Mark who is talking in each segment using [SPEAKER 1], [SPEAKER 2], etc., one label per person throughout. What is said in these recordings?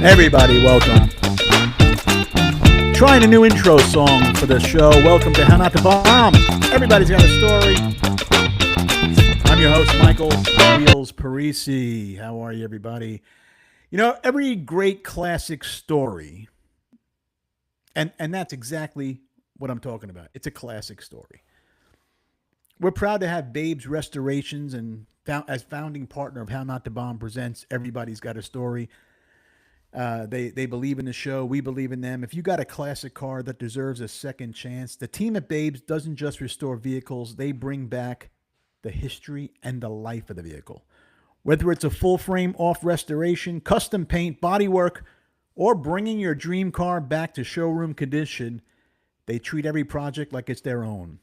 [SPEAKER 1] Everybody, welcome. Trying a new intro song for the show. Welcome to How Not to Bomb. Everybody's got a story. I'm your host, Michael Wheels Parisi. How are you, everybody? You know, every great classic story, and that's exactly what I'm talking about. It's a classic story. We're proud to have Babes Restorations and as founding partner of How Not to Bomb presents Everybody's Got a Story. They believe in the show. We believe in them. If you got a classic car that deserves a second chance, the team at Babes doesn't just restore vehicles. They bring back the history and the life of the vehicle. Whether it's a full frame off restoration, custom paint, bodywork, or bringing your dream car back to showroom condition, they treat every project like it's their own.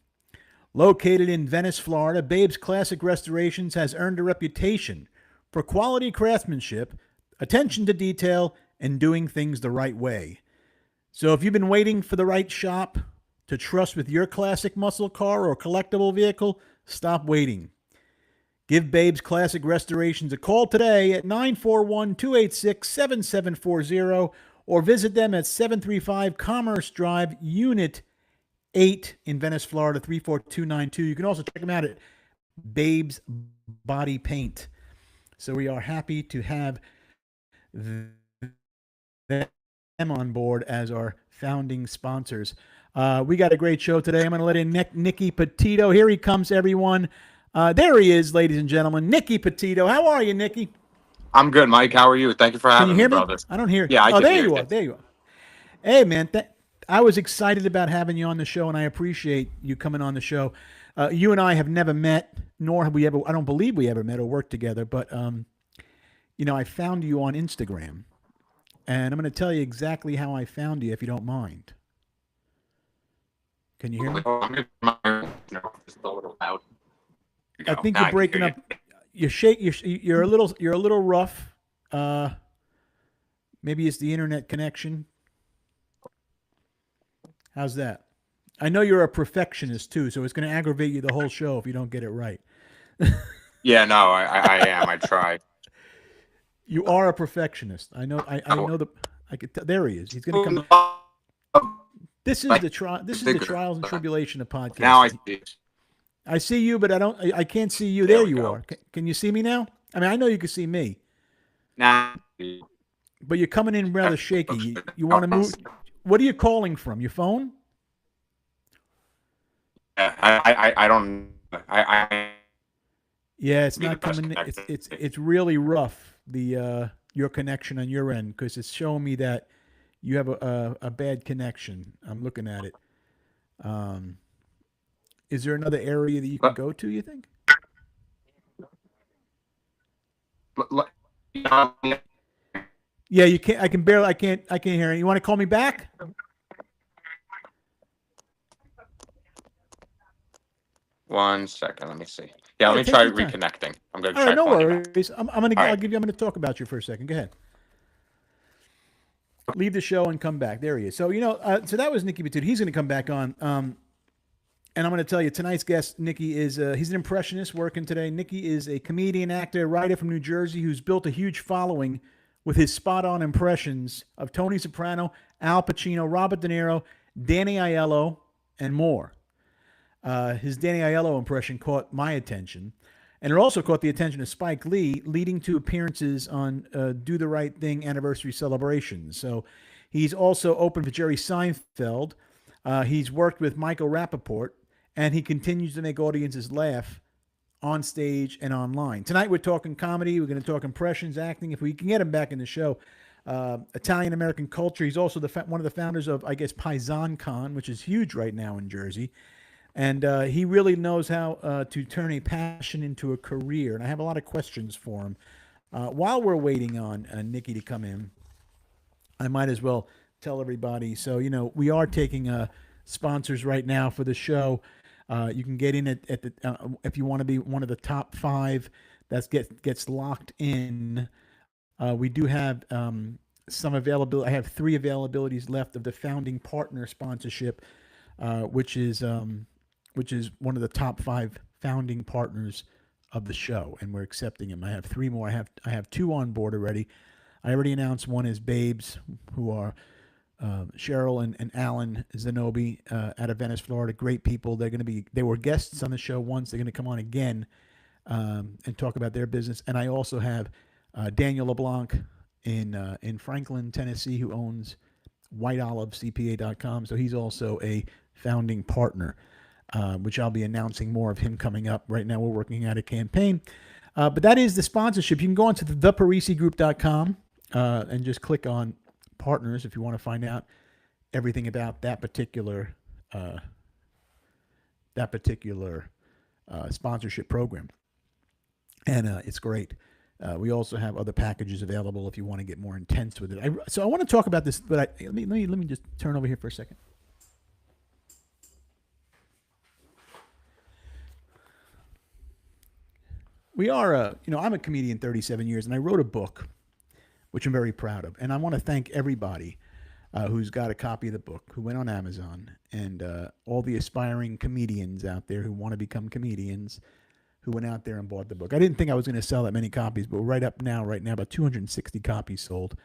[SPEAKER 1] Located in Venice, Florida, Babes Classic Restorations has earned a reputation for quality craftsmanship, attention to detail, and doing things the right way. So if you've been waiting for the right shop to trust with your classic muscle car or collectible vehicle, stop waiting. Give Babes Classic Restorations a call today at 941-286-7740 or visit them at 735 Commerce Drive, Unit 8 in Venice, Florida, 34292. You can also check them out at Babes Body Paint. So we are happy to have them on board as our founding sponsors. We got a great show today. I'm going to let in Nicky Petito. Here he comes, everyone. There he is, ladies and gentlemen. Nicky Petito. How are you, Nicky?
[SPEAKER 2] I'm good, Mike. How are you? Thank you for having me, brother.
[SPEAKER 1] I don't hear you.
[SPEAKER 2] Yeah, I can
[SPEAKER 1] there
[SPEAKER 2] hear
[SPEAKER 1] you are. There you are. Hey, man. I was excited about having you on the show, and I appreciate you coming on the show. You and I have never met, nor have we ever, I don't believe we ever met or worked together, but, you know, I found you on Instagram, and I'm going to tell you exactly how I found you, if you don't mind. Can you hear me? I think you're breaking up. You're a little rough. Maybe it's the internet connection. How's that? I know you're a perfectionist too, so it's going to aggravate you the whole show if you don't get it right.
[SPEAKER 2] Yeah, no, I am. I try.
[SPEAKER 1] You are a perfectionist. I know. I know the. I could. There he is. He's going to come. This is the trial. This is the trials and tribulation of podcasting.
[SPEAKER 2] Now I see.
[SPEAKER 1] I see you, but I can't see you. There you are. Can you see me now? I mean, I know you can see me.
[SPEAKER 2] Now.
[SPEAKER 1] But you're coming in rather shaky. You want to move? What are you calling from? Your phone?
[SPEAKER 2] I don't.
[SPEAKER 1] Yeah, it's not coming. It's really rough. Your connection on your end, because it's showing me that you have a bad connection. I'm looking at it. Is there another area that you can go to, you think? Yeah, you can't. I can't hear you. You want to call me back?
[SPEAKER 2] One second. Let me see. Yeah, let me try reconnecting. I'm going to try.
[SPEAKER 1] No worries. I'm going to talk about you for a second. Go ahead. Leave the show and come back. There he is. So, you know, so that was Nicky Petito. He's going to come back on. And I'm going to tell you, tonight's guest, Nicky, is he's an impressionist working today. Nicky is a comedian, actor, writer from New Jersey who's built a huge following with his spot-on impressions of Tony Soprano, Al Pacino, Robert De Niro, Danny Aiello, and more. His Danny Aiello impression caught my attention, and it also caught the attention of Spike Lee, leading to appearances on Do the Right Thing anniversary celebrations. So he's also opened for Jerry Seinfeld. He's worked with Michael Rappaport, and he continues to make audiences laugh on stage and online. Tonight we're talking comedy. We're going to talk impressions, acting, if we can get him back in the show. Italian-American culture. He's also one of the founders of, I guess, Paisan Con, which is huge right now in Jersey. And he really knows how to turn a passion into a career. And I have a lot of questions for him. While we're waiting on Nicky to come in, I might as well tell everybody. So, you know, we are taking sponsors right now for the show. You can get in at the if you want to be one of the top 5 that gets locked in. We do have some availability. I have 3 availabilities left of the founding partner sponsorship, which is one of the top 5 founding partners of the show, and we're accepting them. I have 3 more. I have 2 on board already. I already announced one is Babes, who are Cheryl and Alan Zanobi out of Venice, Florida. Great people. They were guests on the show once. They're going to come on again and talk about their business. And I also have Daniel LeBlanc in Franklin, Tennessee, who owns WhiteOliveCPA.com. So he's also a founding partner, which I'll be announcing more of him coming up. Right now, we're working out a campaign. But that is the sponsorship. You can go onto theParisigroup.com and just click on partners if you want to find out everything about that particular sponsorship program. And it's great. We also have other packages available if you want to get more intense with it. So I want to talk about this, but let me just turn over here for a second. We are, I'm a comedian 37 years, and I wrote a book, which I'm very proud of. And I want to thank everybody who's got a copy of the book, who went on Amazon, and all the aspiring comedians out there who want to become comedians, who went out there and bought the book. I didn't think I was going to sell that many copies, but right now, about 260 copies sold.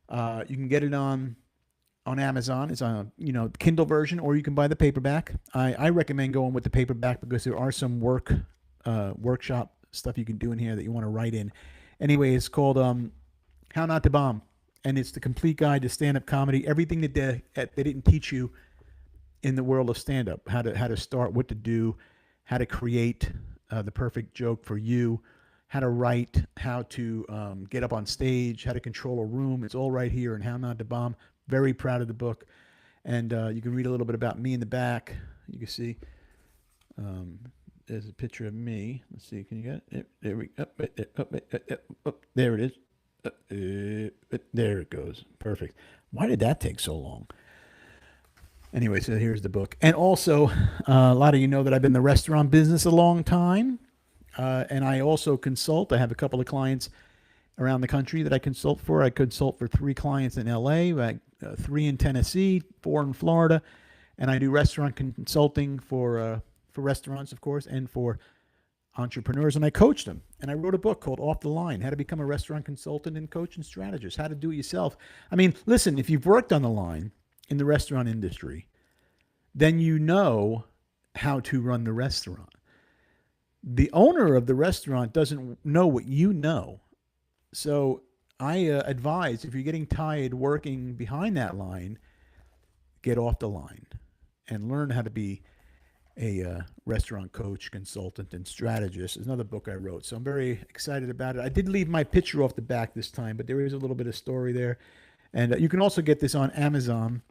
[SPEAKER 1] You can get it on Amazon. It's on Kindle version, or you can buy the paperback. I recommend going with the paperback because there are some workshop stuff you can do in here that you want to write in. Anyway, it's called How Not to Bomb, and it's the complete guide to stand-up comedy. Everything that they didn't teach you in the world of stand-up: how to start, what to do, how to create the perfect joke for you, how to write, how to get up on stage, how to control a room. It's all right here in How Not to Bomb. Very proud of the book, and you can read a little bit about me in the back. You can see. There's a picture of me. Let's see. Can you get it? There we go. There it is. There it goes. Perfect. Why did that take so long? Anyway, so here's the book. And also, a lot of you know that I've been in the restaurant business a long time. And I also consult. I have a couple of clients around the country that I consult for. I consult for 3 clients in LA, 3 in Tennessee, 4 in Florida. And I do restaurant consulting for restaurants, of course, and for entrepreneurs, and I coach them. And I wrote a book called Off the Line: How to Become a Restaurant Consultant and Coach and Strategist, how to do it yourself. I mean, listen, if you've worked on the line in the restaurant industry, then you know how to run the restaurant. The owner of the restaurant doesn't know what you know. So I advise, if you're getting tired working behind that line, get off the line and learn how to be a restaurant coach, consultant, and strategist. Is another book I wrote. So I'm very excited about it. I did leave my picture off the back this time, but there is a little bit of story there. And you can also get this on Amazon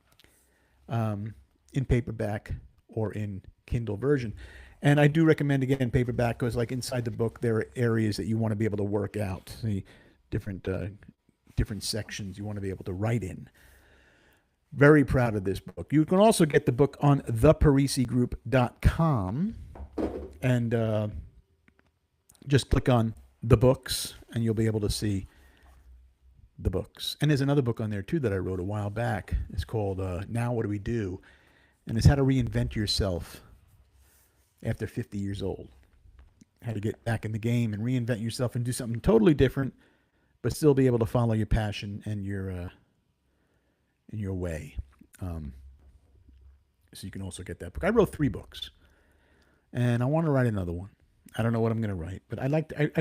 [SPEAKER 1] in paperback or in Kindle version. And I do recommend, again, paperback, because like inside the book, there are areas that you want to be able to work out, the different sections you want to be able to write in. Very proud of this book. You can also get the book on theParisigroup.com, and just click on the books and you'll be able to see the books. And there's another book on there too that I wrote a while back. It's called Now What Do We Do? And it's how to reinvent yourself after 50 years old. How to get back in the game and reinvent yourself and do something totally different, but still be able to follow your passion and your way. So you can also get that book. I wrote 3 books, and I want to write another one. I don't know what I'm going to write, but I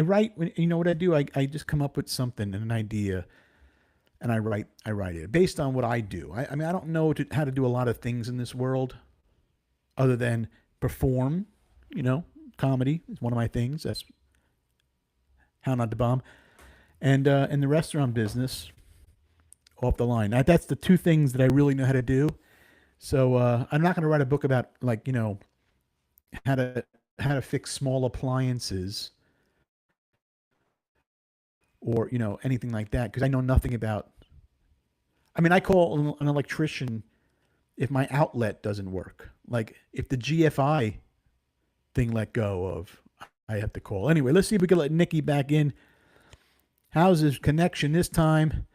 [SPEAKER 1] write. You know what I do? I just come up with something, an idea, and I write it based on what I do. I mean, I don't know how to do a lot of things in this world other than perform. Comedy is one of my things. That's How Not to Bomb. And in the restaurant business, Off the Line. That's the 2 things that I really know how to do. So I'm not going to write a book about how to fix small appliances or anything like that, because I know nothing about. I mean, I call an electrician if my outlet doesn't work. Like if the GFI thing let go of, I have to call. Anyway, let's see if we can let Nikki back in. How's his connection this time?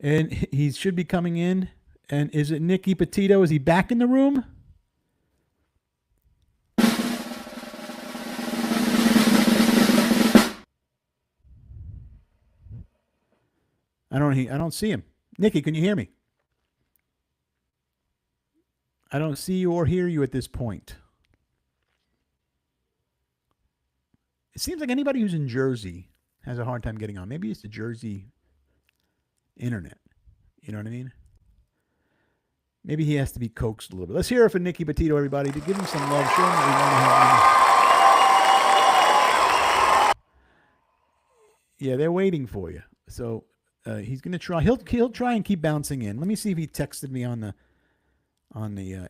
[SPEAKER 1] And he should be coming in. And is it Nicky Petito? Is he back in the room? I don't see him. Nikki, can you hear me? I don't see you or hear you at this point. It seems like anybody who's in Jersey has a hard time getting on. Maybe it's the Jersey internet. You know what I mean? Maybe he has to be coaxed a little bit. Let's hear it for Nicky Petito, everybody. To give him some love. Show him that we want to have him. Yeah, they're waiting for you. So he's gonna try. He'll try and keep bouncing in. Let me see if he texted me on the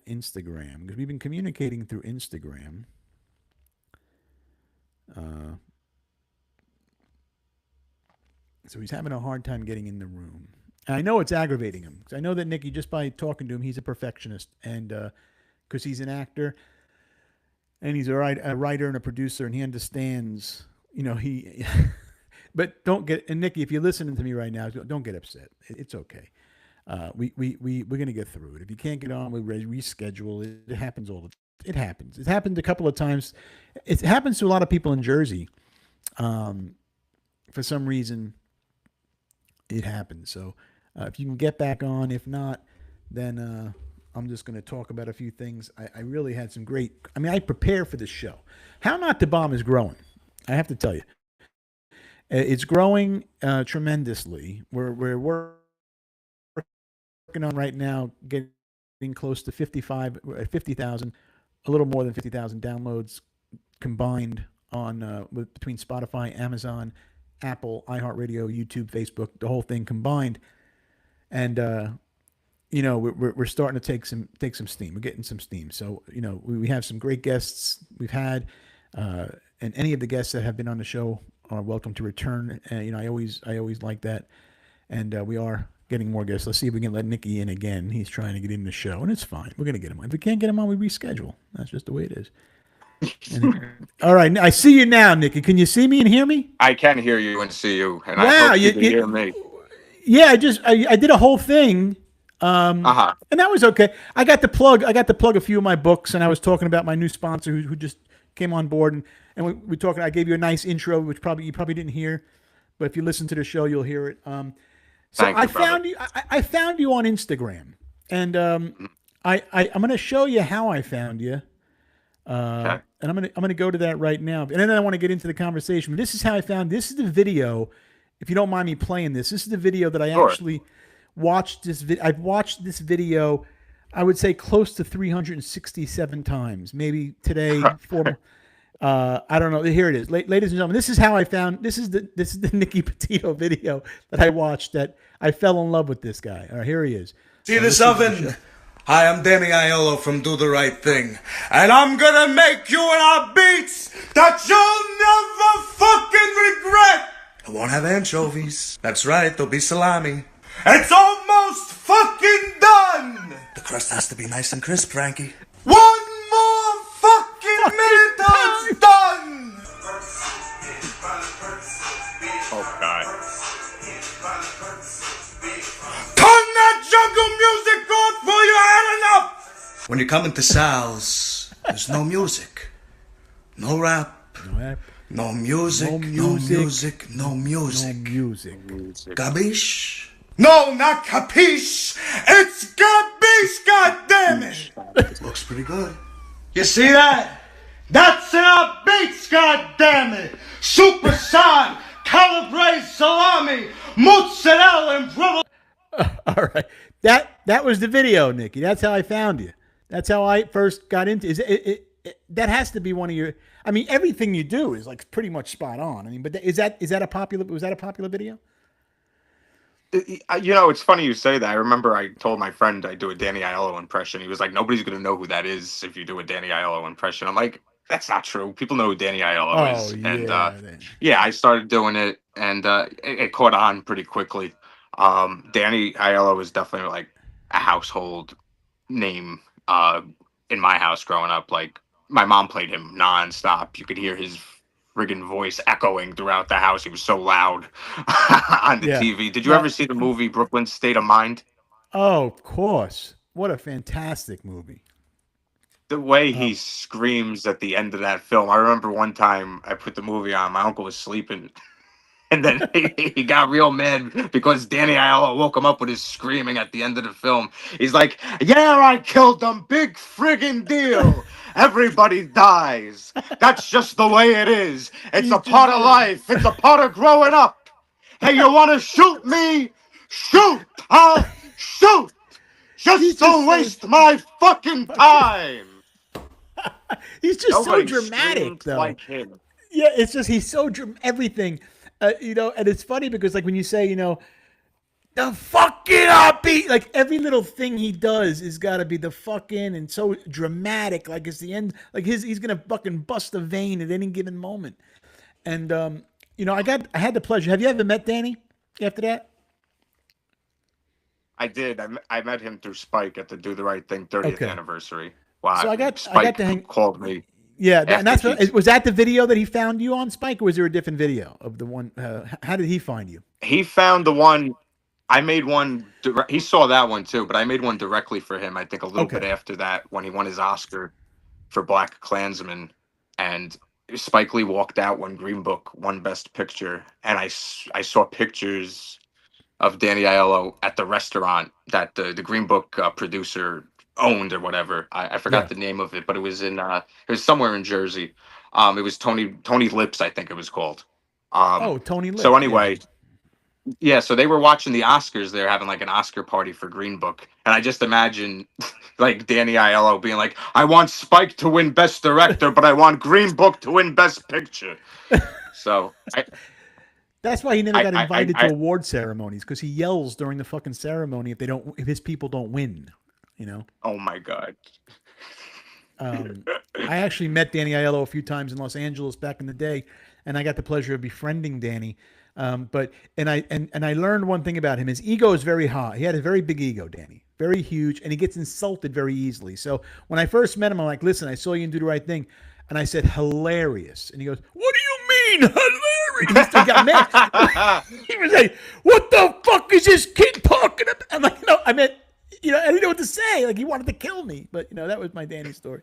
[SPEAKER 1] Instagram, because we've been communicating through Instagram. So he's having a hard time getting in the room. And I know it's aggravating him, because I know that Nicky, just by talking to him, he's a perfectionist, and because he's an actor and he's a writer and a producer, and he understands. He. But don't get, and Nicky, if you're listening to me right now, don't get upset. It's okay. We're gonna get through it. If you can't get on, we reschedule it. It happens it happens. It happened a couple of times. It happens to a lot of people in Jersey. For some reason, it happens. So if you can get back on, if not, then I'm just going to talk about a few things. I really had some great. I prepare for this show. How Not to Bomb is growing. I have to tell you, it's growing tremendously. We're working on right now, getting close to 50,000, a little more than 50,000 downloads combined on between Spotify, Amazon, Apple, iHeartRadio, YouTube, Facebook, the whole thing combined. And we're starting to take some steam. We're getting some steam. So we have some great guests we've had, and any of the guests that have been on the show are welcome to return. I always like that, and we are getting more guests. Let's see if we can let Nicky in again. He's trying to get in the show, and it's fine. We're gonna get him on. If we can't get him on, we reschedule. That's just the way it is. All right, I see you now, Nicky. Can you see me and hear me?
[SPEAKER 2] I can hear you and see you, and I hope you can hear me.
[SPEAKER 1] Yeah, I did a whole thing, and that was okay. I got to plug a few of my books, and I was talking about my new sponsor who just came on board, and we talking. I gave you a nice intro, which you probably didn't hear, but if you listen to the show, you'll hear it. So I found you on Instagram, and I'm going to show you how I found you. Okay. And I'm gonna go to that right now, and then I want to get into the conversation. But this is how I found. This is the video. If you don't mind me playing this, this is the video that I actually watched. I've watched this video, I would say close to 367 times. Maybe today, I don't know. Here it is, ladies and gentlemen. This is how I found. This is the Nicky Petito video that I watched. That I fell in love with this guy. All right, here he is.
[SPEAKER 3] See this oven? Hi, I'm Danny Aiello from Do the Right Thing, and I'm gonna make you and our beats that you'll never fucking regret. I won't have anchovies. That's right, there'll be salami. It's almost fucking done. The crust has to be nice and crisp, Frankie. One more fucking minute till it's done.
[SPEAKER 2] Oh God.
[SPEAKER 3] Turn that jungle music off before you had enough! When you come into Sal's, there's no music. No rap. No music. No music. Gabish? No, not capiche. It's gabish, goddammit! It looks pretty good. You see that? That's in our beats, goddammit! Supersonic, calibrate salami, mozzarella and provolone.
[SPEAKER 1] All right, that was the video, Nicky. That's how I found you. That's how I first got into it. That has to be one of your. I mean, everything you do is like pretty much spot on. I mean, but was that a popular video?
[SPEAKER 2] It's funny you say that. I remember I told my friend I do a Danny Aiello impression. He was like, "Nobody's gonna know who that is if you do a Danny Aiello impression." I'm like, "That's not true. People know who Danny Aiello is." And I started doing it, and it caught on pretty quickly. Danny Aiello is definitely like a household name in my house growing up. Like my mom played him nonstop. You could hear his friggin' voice echoing throughout the house. He was so loud on the TV. Did you ever see the movie Brooklyn State of Mind?
[SPEAKER 1] Oh, of course. What a fantastic movie.
[SPEAKER 2] The way he screams at the end of that film. I remember one time I put the movie on. My uncle was sleeping. And then he got real mad because Danny Aiello woke him up with his screaming at the end of the film. He's like, "Yeah, I killed them. Big friggin' deal. Everybody dies. That's just the way it is. It's a part of life. It's a part of growing up. Hey, you want to shoot me? Shoot! I'll shoot. Just don't waste my fucking time."
[SPEAKER 1] He's just
[SPEAKER 2] Nobody
[SPEAKER 1] so dramatic, though.
[SPEAKER 2] like him.
[SPEAKER 1] Yeah, it's just he's so everything. And it's funny because like when you say, the fucking upbeat, like every little thing he does is got to be the fucking and so dramatic. Like it's the end. Like he's gonna fucking bust a vein at any given moment. And I had the pleasure. Have you ever met Danny after that?
[SPEAKER 2] I did. I met him through Spike at the Do the Right Thing 30th anniversary. Wow.
[SPEAKER 1] So I got to hang.
[SPEAKER 2] Called me.
[SPEAKER 1] Yeah, and that's was that the video that he found you on, Spike, or was there a different video of the one? How did he find you?
[SPEAKER 2] He found the one. I made one. He saw that one too, but I made one directly for him. I think a little bit after that, when he won his Oscar for Black Klansman, and Spike Lee walked out when Green Book won Best Picture, and I saw pictures of Danny Aiello at the restaurant that the Green Book producer owned or whatever. I forgot the name of it, but it was somewhere in Jersey. It was Tony Lips, I think it was called.
[SPEAKER 1] Tony Lips.
[SPEAKER 2] So anyway, so they were watching the Oscars. They're having like an Oscar party for Green Book, and I just imagine like Danny Aiello being like, "I want Spike to win Best Director, but I want Green Book to win Best Picture." So
[SPEAKER 1] that's why he never got invited to award ceremonies, because he yells during the fucking ceremony if his people don't win.
[SPEAKER 2] Oh my God.
[SPEAKER 1] I actually met Danny Aiello a few times in Los Angeles back in the day, and I got the pleasure of befriending Danny. But I learned one thing about him: his ego is very high. He had a very big ego, Danny, very huge, and he gets insulted very easily. So when I first met him, I'm like, "Listen, I saw you Do the Right Thing," and I said, "Hilarious," and he goes, "What do you mean hilarious?" He still got mad. He was like, "What the fuck is this kid talking about?" I'm like, "No, I meant." I didn't know what to say. Like he wanted to kill me, but that was my Danny story.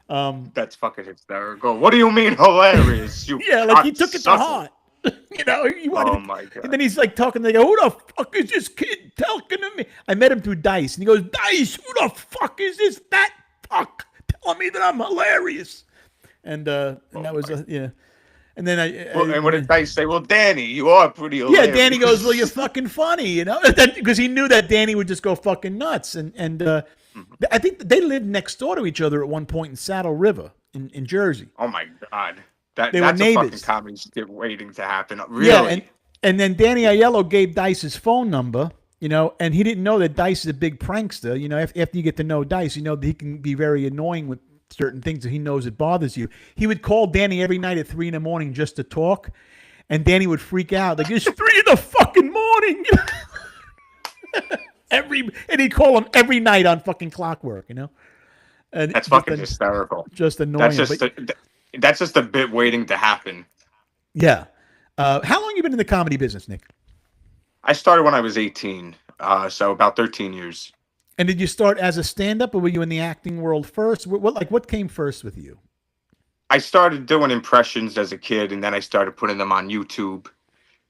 [SPEAKER 2] That's fucking hysterical. What do you mean hilarious? You
[SPEAKER 1] like he took it to heart. He wanted
[SPEAKER 2] my God.
[SPEAKER 1] And then he's like talking. They go, "Who the fuck is this kid talking to me?" I met him through Dice, and he goes, "Dice, who the fuck is this fat fuck telling me that I'm hilarious?" And that was And then
[SPEAKER 2] and what did Dice say? "Well, Danny, you are pretty hilarious."
[SPEAKER 1] Yeah, Danny goes, "Well, you're fucking funny," because he knew that Danny would just go fucking nuts. And I think they lived next door to each other at one point in Saddle River in Jersey.
[SPEAKER 2] Oh my God, that's
[SPEAKER 1] were neighbors.
[SPEAKER 2] A fucking comedy skit waiting to happen. Really?
[SPEAKER 1] Yeah, and then Danny Aiello gave Dice his phone number. And he didn't know that Dice is a big prankster. After you get to know Dice, that he can be very annoying with certain things that he knows it bothers you. He would call Danny every night at 3 a.m. just to talk, and Danny would freak out like, "It's 3 a.m. And he'd call him every night on fucking clockwork, And
[SPEAKER 2] that's fucking hysterical.
[SPEAKER 1] Just annoying.
[SPEAKER 2] That's just a bit waiting to happen.
[SPEAKER 1] Yeah. How long you been in the comedy business, Nick?
[SPEAKER 2] I started when I was 18, so about 13 years.
[SPEAKER 1] And did you start as a stand-up, or were you in the acting world first? What came first with you?
[SPEAKER 2] I started doing impressions as a kid, and then I started putting them on YouTube.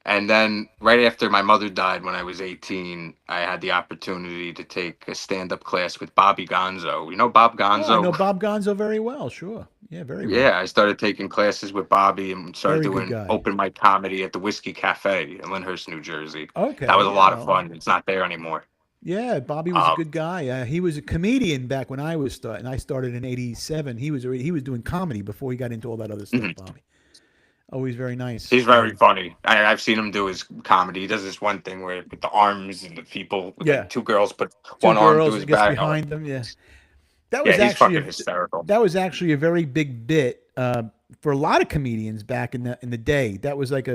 [SPEAKER 2] And then right after my mother died when I was 18, I had the opportunity to take a stand-up class with Bobby Gonzo. You know Bob Gonzo?
[SPEAKER 1] Oh, I know Bob Gonzo very well, sure. Yeah, very well.
[SPEAKER 2] Yeah, I started taking classes with Bobby and started doing open mic comedy at the Whiskey Cafe in Lyndhurst, New Jersey.
[SPEAKER 1] Okay.
[SPEAKER 2] That was a lot of fun. It's not there anymore.
[SPEAKER 1] Yeah, Bobby was a good guy. He was a comedian back when I was starting. I started in '87. He was doing comedy before he got into all that other stuff. Bobby, always very nice.
[SPEAKER 2] He's very funny. I've seen him do his comedy. He does this one thing where with the arms and the people, like 2 girls put one arm to his back
[SPEAKER 1] behind them. Yeah,
[SPEAKER 2] he's fucking hysterical.
[SPEAKER 1] That was actually a very big bit for a lot of comedians back in the day. That was like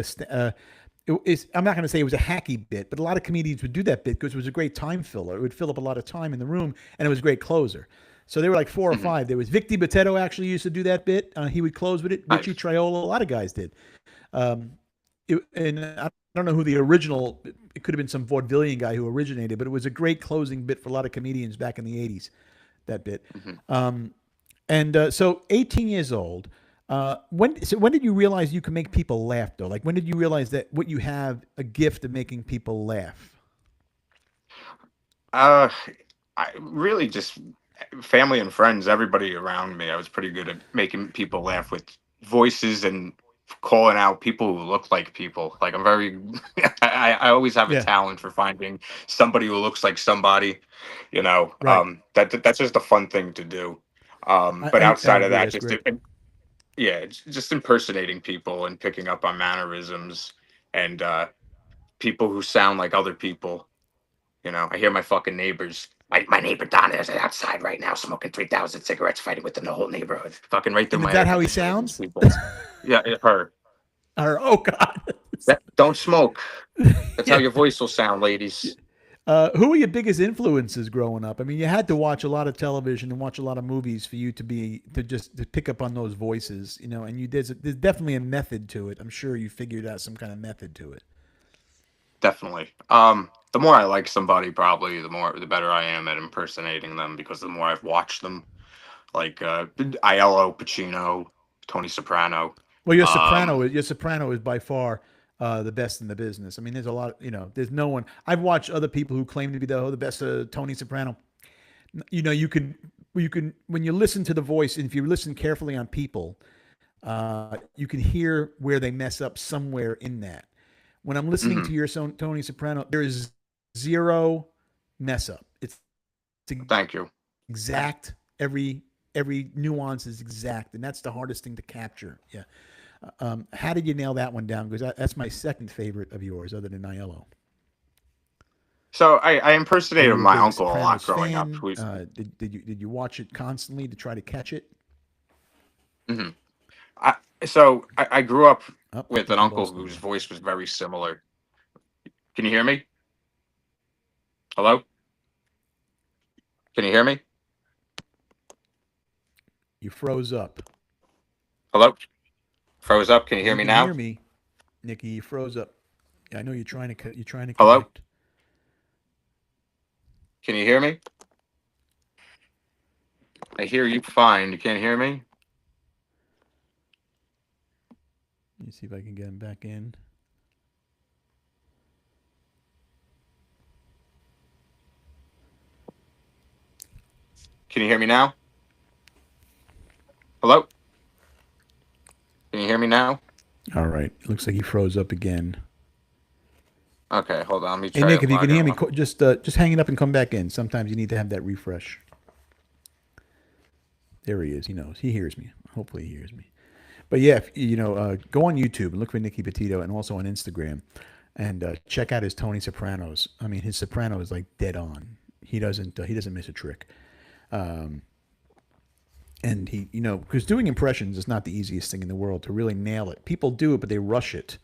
[SPEAKER 1] I'm not going to say it was a hacky bit, but a lot of comedians would do that bit because it was a great time filler. It would fill up a lot of time in the room, and it was a great closer. So there were like 4 or 5. There was Vic DiBitetto actually used to do that bit. He would close with it. Richie Triola, a lot of guys did. And I don't know who the original, it could have been some vaudevillian guy who originated, but it was a great closing bit for a lot of comedians back in the 80s, that bit. So 18 years old. When did you realize you can make people laugh though? Like when did you realize that what you have a gift of making people laugh?
[SPEAKER 2] I really just family and friends, everybody around me. I was pretty good at making people laugh with voices and calling out people who look like people. Like I'm very, I always have a
[SPEAKER 1] Yeah.
[SPEAKER 2] talent for finding somebody who looks like somebody. You know,
[SPEAKER 1] Right.
[SPEAKER 2] that's just a fun thing to do. But
[SPEAKER 1] I
[SPEAKER 2] outside of
[SPEAKER 1] agree.
[SPEAKER 2] that,
[SPEAKER 1] That's
[SPEAKER 2] just
[SPEAKER 1] great.
[SPEAKER 2] yeah, just impersonating people and picking up on mannerisms and people who sound like other people. You know, I hear my fucking neighbors. My neighbor Donna is outside right now smoking 3,000 cigarettes, fighting with the whole neighborhood. Fucking right through
[SPEAKER 1] And is
[SPEAKER 2] my
[SPEAKER 1] that
[SPEAKER 2] air
[SPEAKER 1] how he
[SPEAKER 2] conditioner. These
[SPEAKER 1] sounds?
[SPEAKER 2] people. Yeah, her.
[SPEAKER 1] Or oh God.
[SPEAKER 2] Don't smoke. That's how
[SPEAKER 1] Yeah.
[SPEAKER 2] your voice will sound, ladies.
[SPEAKER 1] Who were your biggest influences growing up? I mean, you had to watch a lot of television and watch a lot of movies for you to pick up on those voices, you know. And there's definitely a method to it. I'm sure you figured out some kind of method to it.
[SPEAKER 2] Definitely. The more I like somebody, probably the better I am at impersonating them because the more I've watched them, like Aiello, Pacino, Tony Soprano.
[SPEAKER 1] Well,
[SPEAKER 2] Um,
[SPEAKER 1] your soprano is by far the best in the business. I mean, there's a lot. You know, there's no one. I've watched other people who claim to be the best Tony Soprano. You know, you can when you listen to the voice, and if you listen carefully on people, you can hear where they mess up somewhere in that. When I'm listening to
[SPEAKER 2] mhm.
[SPEAKER 1] your Tony Soprano, there is zero mess up. It's
[SPEAKER 2] Thank you.
[SPEAKER 1] exact. Every nuance is exact, and that's the hardest thing to capture. Yeah. How did you nail that one down? Because that's my second favorite of yours, other than Niello.
[SPEAKER 2] So I
[SPEAKER 1] Were
[SPEAKER 2] impersonated
[SPEAKER 1] you a
[SPEAKER 2] my
[SPEAKER 1] big
[SPEAKER 2] uncle a lot
[SPEAKER 1] Sopranos
[SPEAKER 2] growing up.
[SPEAKER 1] fan? Did you watch it constantly to try to catch it?
[SPEAKER 2] Mhm. I grew up
[SPEAKER 1] Oh, I
[SPEAKER 2] with an
[SPEAKER 1] think we
[SPEAKER 2] uncle
[SPEAKER 1] lost you
[SPEAKER 2] whose
[SPEAKER 1] again.
[SPEAKER 2] voice was very similar. Can you hear me? Hello? Can you hear me?
[SPEAKER 1] You froze up.
[SPEAKER 2] Hello? Froze up. Can you
[SPEAKER 1] If
[SPEAKER 2] hear
[SPEAKER 1] you
[SPEAKER 2] me
[SPEAKER 1] can hear
[SPEAKER 2] now?
[SPEAKER 1] me, Nikki, you froze up. Yeah, I know you're trying to
[SPEAKER 2] Hello?
[SPEAKER 1] connect.
[SPEAKER 2] Can you hear me? I hear you fine. You can't hear me?
[SPEAKER 1] Let me see if I can get him back in.
[SPEAKER 2] Can you hear me now? Hello? Can you hear me now?
[SPEAKER 1] All right. Looks like he froze up again.
[SPEAKER 2] Okay, hold on. Let me
[SPEAKER 1] Hey
[SPEAKER 2] try
[SPEAKER 1] Nick,
[SPEAKER 2] it
[SPEAKER 1] if you can
[SPEAKER 2] logging
[SPEAKER 1] hear me,
[SPEAKER 2] on.
[SPEAKER 1] just hang it up and come back in. Sometimes you need to have that refresh. There he is. He knows. He hears me. Hopefully he hears me. But yeah, go on YouTube and look for Nicky Petito, and also on Instagram, and check out his Tony Sopranos. I mean, his soprano is like dead on. He doesn't miss a trick. And because doing impressions is not the easiest thing in the world to really nail it. People do it, but they rush it.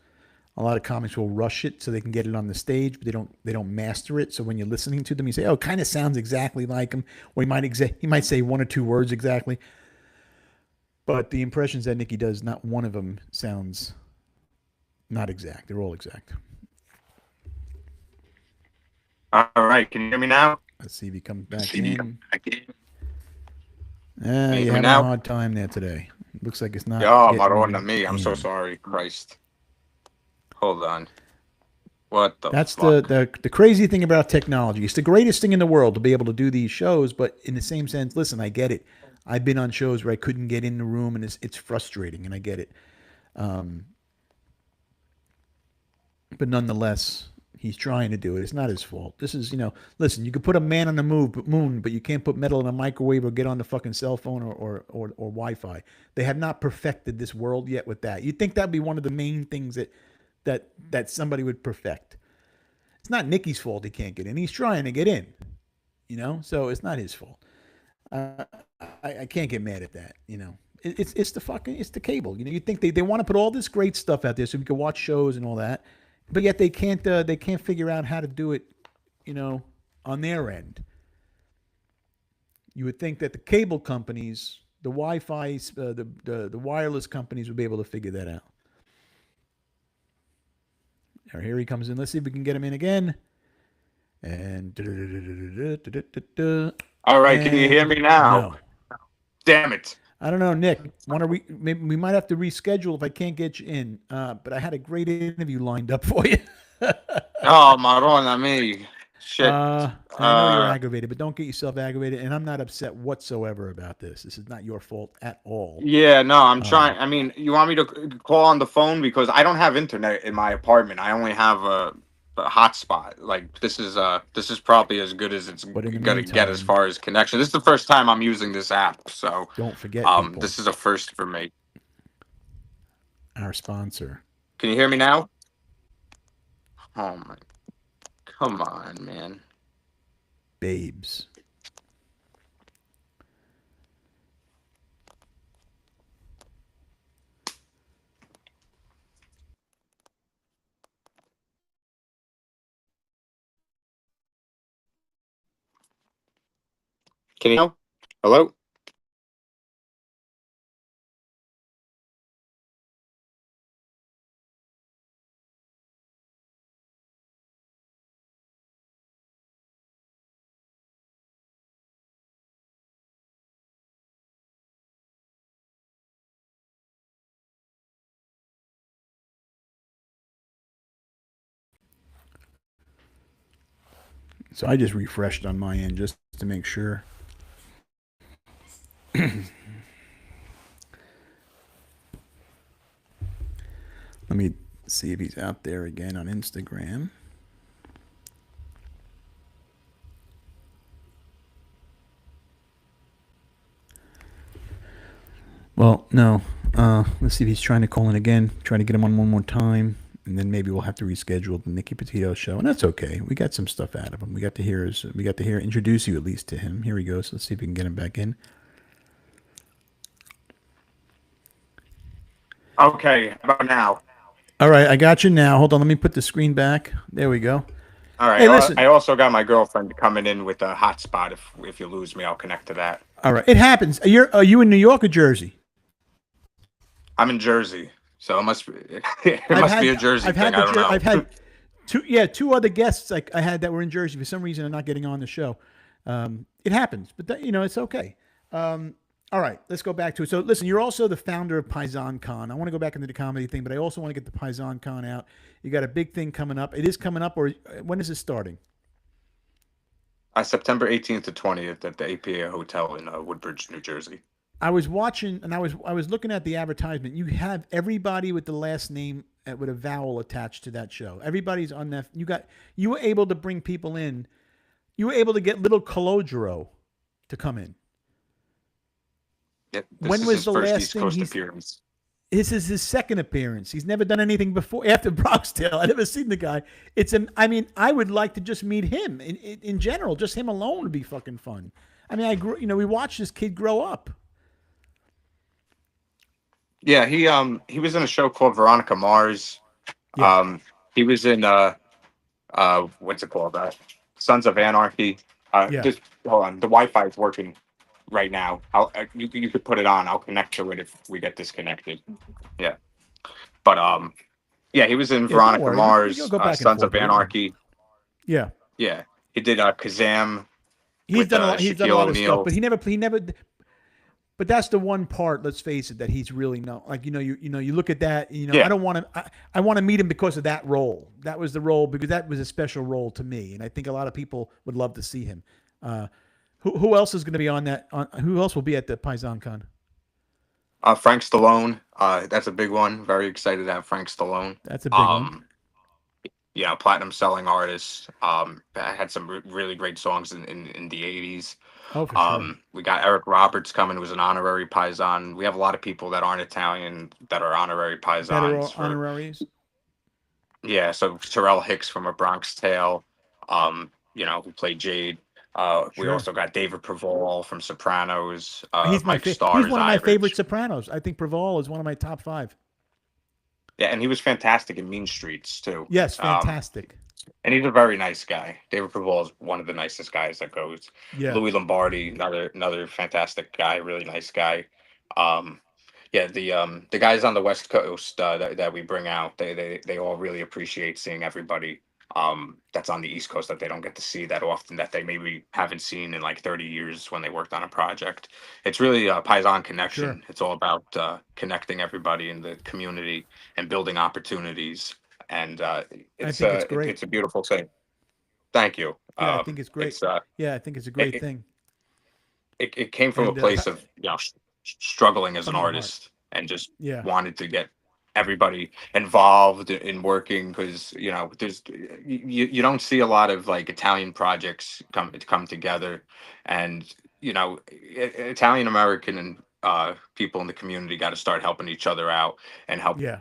[SPEAKER 1] A lot of comics will rush it so they can get it on the stage, but they don't master it. So when you're listening to them, you say, "Oh, it kind of sounds exactly like him," or he might say one or two words exactly. But the impressions that Nicky does, not one of them sounds not exact. They're all exact.
[SPEAKER 2] All right. Can you hear me now?
[SPEAKER 1] Let's see if he comes back in.
[SPEAKER 2] Can you
[SPEAKER 1] You're
[SPEAKER 2] hear me
[SPEAKER 1] having a
[SPEAKER 2] now?
[SPEAKER 1] hard time there today. Looks like it's not
[SPEAKER 2] Oh,
[SPEAKER 1] getting
[SPEAKER 2] Marona,
[SPEAKER 1] you
[SPEAKER 2] me. I'm so
[SPEAKER 1] in.
[SPEAKER 2] sorry. Christ. Hold on. What the
[SPEAKER 1] That's
[SPEAKER 2] fuck?
[SPEAKER 1] the crazy thing about technology. It's the greatest thing in the world to be able to do these shows, but in the same sense, listen, I get it. I've been on shows where I couldn't get in the room, and it's frustrating, and I get it. Um, but nonetheless, he's trying to do it. It's not his fault. This is, listen, you could put a man on the moon, but you can't put metal in a microwave or get on the fucking cell phone or Wi-Fi. They have not perfected this world yet with that. You'd think that'd be one of the main things that somebody would perfect. It's not Nicky's fault he can't get in. He's trying to get in, so it's not his fault. Uh, I can't get mad at that. It's the cable. You think they want to put all this great stuff out there so we can watch shows and all that, but yet they can't figure out how to do it, on their end. You would think that the cable companies, the Wi-Fi, the wireless companies would be able to figure that out. Now, here he comes in. Let's see if we can get him in again. And
[SPEAKER 2] All right. Can you hear
[SPEAKER 1] and
[SPEAKER 2] me now?
[SPEAKER 1] no.
[SPEAKER 2] Damn it.
[SPEAKER 1] I don't know, Nick. Maybe we might have to reschedule if I can't get you in. But I had a great interview lined up for you.
[SPEAKER 2] Oh, Marron, me. Shit.
[SPEAKER 1] And I know you're aggravated, but don't get yourself aggravated. And I'm not upset whatsoever about this. This is not your fault at all.
[SPEAKER 2] Yeah, no, I'm trying. I mean, you want me to call on the phone because I don't have internet in my apartment. I only have a hotspot. Like this is probably as good as it's gonna get as far as connection. This is the first time I'm using this app, so
[SPEAKER 1] don't forget.
[SPEAKER 2] This is a first for me.
[SPEAKER 1] Our sponsor.
[SPEAKER 2] Can you hear me now? Oh my! Come on, man.
[SPEAKER 1] Babes.
[SPEAKER 2] Can you? Hello?
[SPEAKER 1] So I just refreshed on my end just to make sure. Let me see if he's out there again on Instagram. Well, no. Let's see if he's trying to call in again. Trying to get him on one more time, and then maybe we'll have to reschedule the Nicky Petito show, and that's okay. We got some stuff out of him. We got to hear introduce you at least to him. Here he goes. Let's see if we can get him back in.
[SPEAKER 2] Okay, how about now?
[SPEAKER 1] All right, I got you now. Hold on, let me put the screen back. There we go.
[SPEAKER 2] All right. Hey, listen. I also got my girlfriend coming in with a hotspot. If you lose me, I'll connect to that.
[SPEAKER 1] All right, it happens. Are you in New York or Jersey?
[SPEAKER 2] I'm in Jersey, so it must be a Jersey thing. I don't know.
[SPEAKER 1] I've had two other guests I had that were in Jersey. For some reason, are not getting on the show. It happens, but it's okay. All right, let's go back to it. So listen, you're also the founder of Paisan Con. I want to go back into the comedy thing, but I also want to get the Paisan Con out. You got a big thing coming up. It is coming up, or when is it starting?
[SPEAKER 2] September 18th to 20th at the APA Hotel in Woodbridge, New Jersey.
[SPEAKER 1] I was watching, and I was looking at the advertisement. You have everybody with the last name with a vowel attached to that show. Everybody's on that. You were able to bring people in. You were able to get little Calogero to come in.
[SPEAKER 2] Yeah, when was the last thing he's appearance?
[SPEAKER 1] This is his second appearance. He's never done anything before. After Bronx Tale, I never seen the guy. I would like to just meet him in general. Just him alone would be fucking fun. I mean, we watched this kid grow up.
[SPEAKER 2] Yeah, he was in a show called Veronica Mars. Yeah. He was in what's it called? Sons of Anarchy. Just hold on. The Wi-Fi is working right now. You could put it on. I'll connect to it if we get disconnected. Yeah, but yeah, he was in Veronica Mars, Sons of Anarchy.
[SPEAKER 1] Yeah,
[SPEAKER 2] yeah, he did Kazam.
[SPEAKER 1] He's done a lot of stuff, but he never. But that's the one part. Let's face it, that he's really not like you look at that. Yeah. I don't want to. I want to meet him because of that role. That was the role because that was a special role to me, and I think a lot of people would love to see him. Who else is going to be on that? Who else will be at the Paisan Con?
[SPEAKER 2] Frank Stallone. That's a big one. Very excited to have Frank Stallone.
[SPEAKER 1] That's a big one.
[SPEAKER 2] Yeah, platinum selling artist. Had some really great songs in the 80s.
[SPEAKER 1] Oh, for sure.
[SPEAKER 2] We got Eric Roberts coming, who's an honorary Paisan. We have a lot of people that aren't Italian that are honorary Paisans.
[SPEAKER 1] Honoraries? Yeah,
[SPEAKER 2] so Terrell Hicks from A Bronx Tale, who played Jade. We also got David Preval from Sopranos.
[SPEAKER 1] He's he's one of my favorite Sopranos. I think Preval is one of my top 5.
[SPEAKER 2] Yeah, and he was fantastic in Mean Streets too.
[SPEAKER 1] Yes, fantastic.
[SPEAKER 2] And he's a very nice guy. David Preval is one of the nicest guys that goes.
[SPEAKER 1] Yeah.
[SPEAKER 2] Louis Lombardi, another fantastic guy, really nice guy. The guys on the West Coast that we bring out, they all really appreciate seeing everybody that's on the East Coast that they don't get to see that often, that they maybe haven't seen in like 30 years when they worked on a project. It's really a Paisan connection.
[SPEAKER 1] Sure.
[SPEAKER 2] It's all about connecting everybody in the community and building opportunities. And
[SPEAKER 1] I think it's great.
[SPEAKER 2] it's a beautiful thing. Thank you.
[SPEAKER 1] Yeah, I think it's great.
[SPEAKER 2] It's
[SPEAKER 1] Yeah, I think it's a great thing.
[SPEAKER 2] It came from a
[SPEAKER 1] And
[SPEAKER 2] place of struggling as an
[SPEAKER 1] from the heart.
[SPEAKER 2] artist and just
[SPEAKER 1] Yeah.
[SPEAKER 2] wanted to get everybody involved in working, because there's you don't see a lot of like Italian projects come together, and Italian American and people in the community got to start helping each other out and help
[SPEAKER 1] Yeah.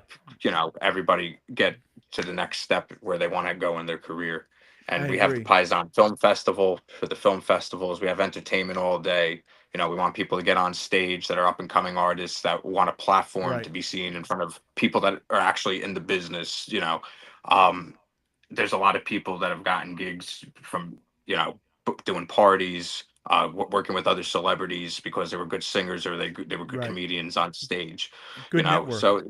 [SPEAKER 2] everybody get to the next step where they want to go in their career. And
[SPEAKER 1] I
[SPEAKER 2] we have the
[SPEAKER 1] agree.
[SPEAKER 2] Paisan Film Festival. For the film festivals, we have entertainment all day. We want people to get on stage that are up and coming artists that want a platform
[SPEAKER 1] Right.
[SPEAKER 2] to be seen in front of people that are actually in the business. Um, there's a lot of people that have gotten gigs from doing parties, working with other celebrities because they were good singers or they were good
[SPEAKER 1] Right.
[SPEAKER 2] comedians on stage.
[SPEAKER 1] Good network.
[SPEAKER 2] So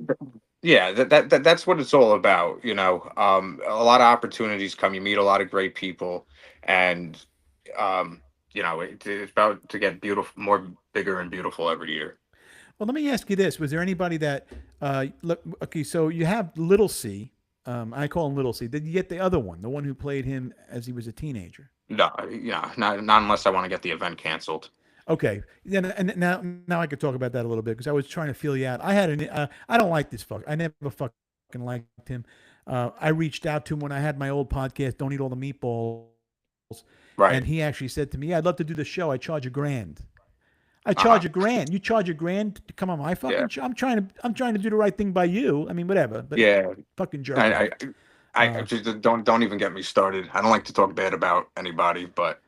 [SPEAKER 2] yeah, that's what it's all about. A lot of opportunities come. You meet a lot of great people, and it's about to get beautiful, more bigger and beautiful every year.
[SPEAKER 1] Well, let me ask you this: was there anybody that look? Okay, so you have Little C. I call him Little C. Did you get the other one, the one who played him as he was a teenager?
[SPEAKER 2] No, not unless I want to get the event canceled.
[SPEAKER 1] Okay, then and now I could talk about that a little bit because I was trying to feel you out. I had I don't like this fuck. I never fucking liked him. I reached out to him when I had my old podcast, Don't Eat All the Meatballs,
[SPEAKER 2] Right.
[SPEAKER 1] and he actually said to me, "Yeah, I'd love to do the show. I charge $1,000." I
[SPEAKER 2] Uh-huh.
[SPEAKER 1] charge $1,000. You charge $1,000 to come on my fucking
[SPEAKER 2] Yeah.
[SPEAKER 1] show. I'm trying to do the right thing by you. I mean, whatever. But
[SPEAKER 2] Yeah.
[SPEAKER 1] fucking jerk.
[SPEAKER 2] I just don't even get me started. I don't like to talk bad about anybody, but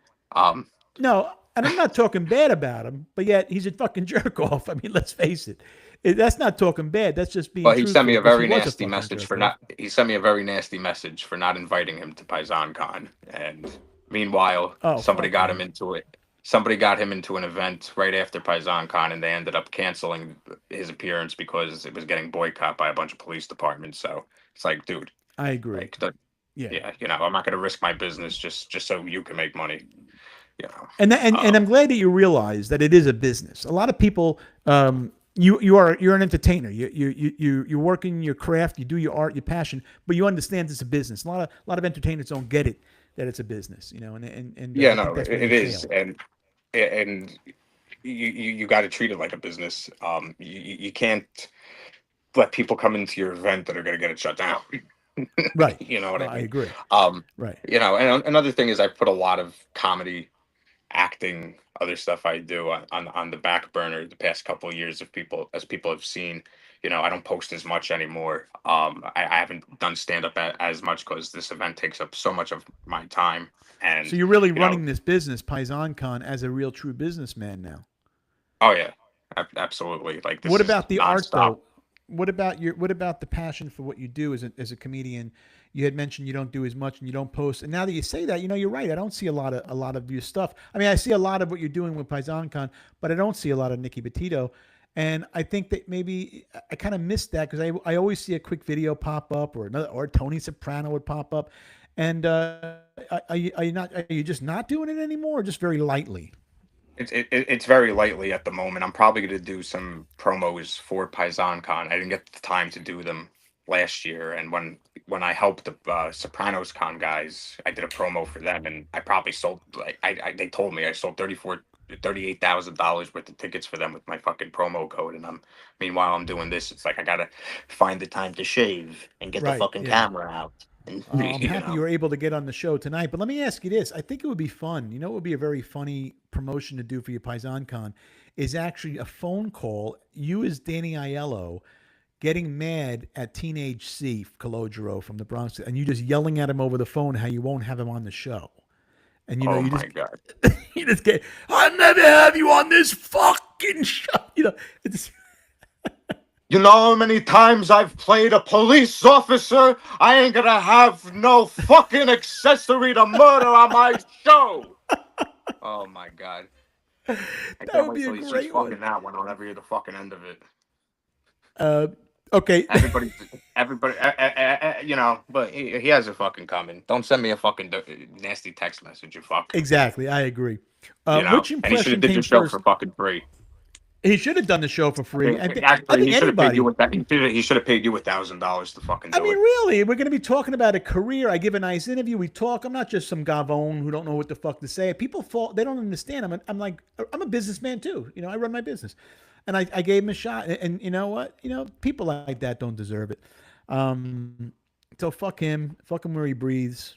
[SPEAKER 1] No, and I'm not talking bad about him, but yet he's a fucking jerk off. I mean, let's face it. That's not talking bad. That's just being.
[SPEAKER 2] But he sent me a
[SPEAKER 1] truthful, 'cause
[SPEAKER 2] very
[SPEAKER 1] he was a
[SPEAKER 2] nasty
[SPEAKER 1] fucking
[SPEAKER 2] message
[SPEAKER 1] jerk
[SPEAKER 2] for
[SPEAKER 1] off.
[SPEAKER 2] not. He sent me a very nasty message for not inviting him to PaisanCon. And meanwhile,
[SPEAKER 1] Oh,
[SPEAKER 2] somebody
[SPEAKER 1] fuck
[SPEAKER 2] got
[SPEAKER 1] him.
[SPEAKER 2] him into it. Somebody got him into an event right after PaisanCon, and they ended up canceling his appearance because it was getting boycotted by a bunch of police departments. So it's like, dude,
[SPEAKER 1] I agree.
[SPEAKER 2] like,
[SPEAKER 1] Yeah.
[SPEAKER 2] I'm not going to risk my business just so you can make money.
[SPEAKER 1] And I'm glad that you realize that it is a business. A lot of people, you're an entertainer. You're working your craft. You do your art, your passion, but you understand it's a business. A lot of entertainers don't get it that it's a business. And
[SPEAKER 2] Yeah,
[SPEAKER 1] I think
[SPEAKER 2] no,
[SPEAKER 1] that's where
[SPEAKER 2] it
[SPEAKER 1] you
[SPEAKER 2] is,
[SPEAKER 1] fail.
[SPEAKER 2] and you got to treat it like a business. You can't let people come into your event that are going to get it shut down.
[SPEAKER 1] Right.
[SPEAKER 2] You know what I
[SPEAKER 1] I
[SPEAKER 2] mean?
[SPEAKER 1] agree.
[SPEAKER 2] Um,
[SPEAKER 1] Right.
[SPEAKER 2] and another thing is I put a lot of comedy, acting, other stuff I do on the back burner the past couple of years. As people have seen, I don't post as much anymore. I haven't done stand up as much because this event takes up so much of my time. And
[SPEAKER 1] So you're really running this business, PaisanCon, as a real true businessman now.
[SPEAKER 2] oh yeah, absolutely. Like this
[SPEAKER 1] What
[SPEAKER 2] is
[SPEAKER 1] about the art
[SPEAKER 2] nonstop.
[SPEAKER 1] though? What about the passion for what you do as a comedian? You had mentioned you don't do as much and you don't post. And now that you say that, you're right. I don't see a lot of your stuff. I mean, I see a lot of what you're doing with PaisanCon, but I don't see a lot of Nikki Petito. And I think that maybe I kind of missed that because I always see a quick video pop up or Tony Soprano would pop up. And are you just not doing it anymore or just very lightly?
[SPEAKER 2] It's very lightly at the moment. I'm probably going to do some promos for PaisanCon. I didn't get the time to do them last year, and when I helped the Sopranos Con guys, I did a promo for them, and I probably sold like they told me I sold $38,000 worth of tickets for them with my fucking promo code. And meanwhile I'm doing this. It's like I gotta find the time to shave and get the
[SPEAKER 1] Right,
[SPEAKER 2] fucking
[SPEAKER 1] yeah.
[SPEAKER 2] camera out. And,
[SPEAKER 1] I'm happy you were able to get on the show tonight. But let me ask you this. I think it would be fun. It would be a very funny promotion to do for your PaisanCon is actually a phone call. You as Danny Aiello getting mad at Teenage C, Calogero from the Bronx, and you just yelling at him over the phone how you won't have him on the show. And
[SPEAKER 2] oh
[SPEAKER 1] you
[SPEAKER 2] my
[SPEAKER 1] just
[SPEAKER 2] god,
[SPEAKER 1] you just get, I'll never have you on this fucking show. It's
[SPEAKER 2] you know how many times I've played a police officer? I ain't gonna have no fucking accessory to murder on my show. Oh my god. I
[SPEAKER 1] that
[SPEAKER 2] can't
[SPEAKER 1] would
[SPEAKER 2] wait
[SPEAKER 1] be a
[SPEAKER 2] till you see
[SPEAKER 1] great
[SPEAKER 2] fucking
[SPEAKER 1] one.
[SPEAKER 2] that one. I'll never hear the fucking end of it.
[SPEAKER 1] Okay.
[SPEAKER 2] Everybody's everybody, you know, but he has it fucking coming. Don't send me a fucking nasty text message, you fuck.
[SPEAKER 1] Exactly, I agree.
[SPEAKER 2] You know,
[SPEAKER 1] Which
[SPEAKER 2] and he should
[SPEAKER 1] impression
[SPEAKER 2] have did
[SPEAKER 1] came
[SPEAKER 2] your show
[SPEAKER 1] first?
[SPEAKER 2] for fucking free.
[SPEAKER 1] He should have done the show for free. I
[SPEAKER 2] Actually,
[SPEAKER 1] think
[SPEAKER 2] he should have paid
[SPEAKER 1] anybody.
[SPEAKER 2] you. He should have paid you $1,000 to fucking
[SPEAKER 1] I
[SPEAKER 2] do
[SPEAKER 1] mean,
[SPEAKER 2] it.
[SPEAKER 1] really, we're going to be talking about a career. I give a nice interview. We talk. I'm not just some gavone who don't know what the fuck to say. People fall. They don't understand. I'm a businessman too. You know, I run my business, and I gave him a shot. And you know what? You know, people like that don't deserve it. So fuck him. Fuck him where he breathes.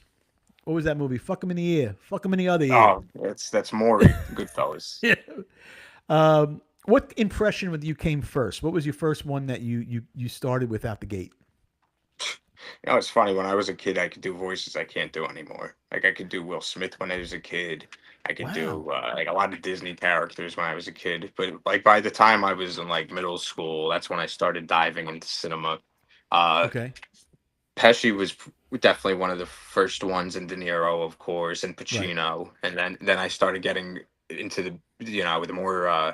[SPEAKER 1] What was that movie? Fuck him in the ear. Fuck him in the other ear.
[SPEAKER 2] Oh, that's more Goodfellas.
[SPEAKER 1] Yeah. What impression with you came first? What was your first one that you started with out the gate?
[SPEAKER 2] You know, it's funny. When I was a kid, I could do voices I can't do anymore. Like I could do Will Smith when I was a kid. I could do like a lot of Disney characters when I was a kid. But like by the time I was in like middle school, that's when I started diving into cinema.
[SPEAKER 1] Okay.
[SPEAKER 2] Pesci was definitely one of the first ones, and De Niro, of course, and Pacino. Right. And then I started getting into the more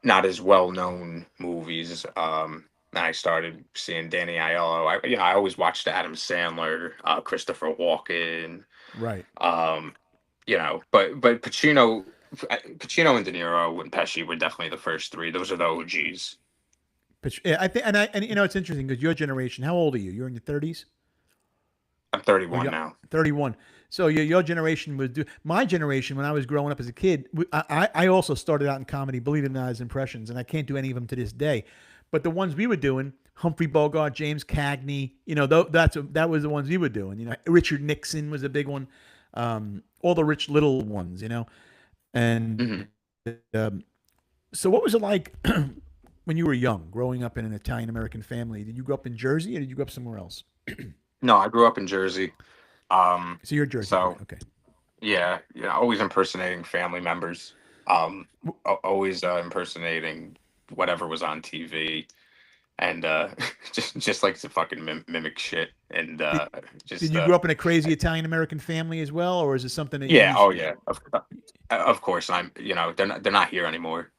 [SPEAKER 2] not as well known movies. And I started seeing Danny Aiello. I always watched Adam Sandler, Christopher Walken.
[SPEAKER 1] Right.
[SPEAKER 2] You know, but Pacino and De Niro and Pesci were definitely the first three. Those are the OGs.
[SPEAKER 1] I think, and you know, it's interesting because your generation. How old are you? You're in your 30s.
[SPEAKER 2] I'm 31 now.
[SPEAKER 1] 31. So your generation was my generation when I was growing up as a kid. I also started out in comedy, believe it or not, as impressions, and I can't do any of them to this day. But the ones we were doing, Humphrey Bogart, James Cagney, you know, that was the ones we were doing. You know, Richard Nixon was a big one. All the Rich Little ones, you know, and so what was it like when you were young, growing up in an Italian American family? Did you grow up in Jersey or did you grow up somewhere else?
[SPEAKER 2] No, I grew up in Jersey.
[SPEAKER 1] So you're Jersey.
[SPEAKER 2] So
[SPEAKER 1] okay.
[SPEAKER 2] Yeah, always impersonating family members. Always impersonating whatever was on TV, and just like to fucking mimic shit. And
[SPEAKER 1] did you grow up in a crazy Italian American family as well, or is it something that?
[SPEAKER 2] Yeah. Oh yeah. Of course. They're not here anymore.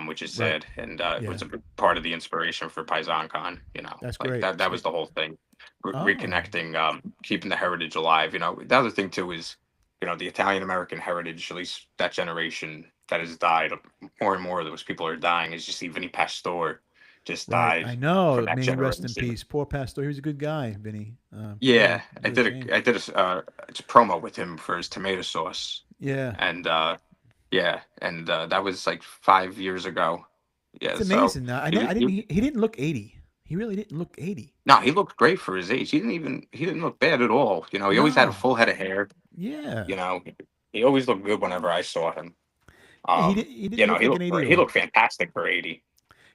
[SPEAKER 2] Which is sad, and it was a big part of the inspiration for PaisanCon. You know,
[SPEAKER 1] that's
[SPEAKER 2] like
[SPEAKER 1] great.
[SPEAKER 2] That was the whole thing. Reconnecting, keeping the heritage alive. You know, the other thing too is, you know, the Italian American heritage. At least that generation that has died. More and more of those people are dying. As you see, Vinny Pastore just died.
[SPEAKER 1] I know. May he rest in peace. Poor Pastore. He was a good guy, Vinny.
[SPEAKER 2] Yeah, I did a promo with him for his tomato sauce.
[SPEAKER 1] Yeah.
[SPEAKER 2] And that was like 5 years ago. Yeah,
[SPEAKER 1] it's amazing. So he didn't look 80. He really didn't look 80.
[SPEAKER 2] No, he looked great for his age. He didn't look bad at all. You know, he always had a full head of hair.
[SPEAKER 1] Yeah.
[SPEAKER 2] You know, he always looked good whenever I saw him.
[SPEAKER 1] He
[SPEAKER 2] looked fantastic for 80.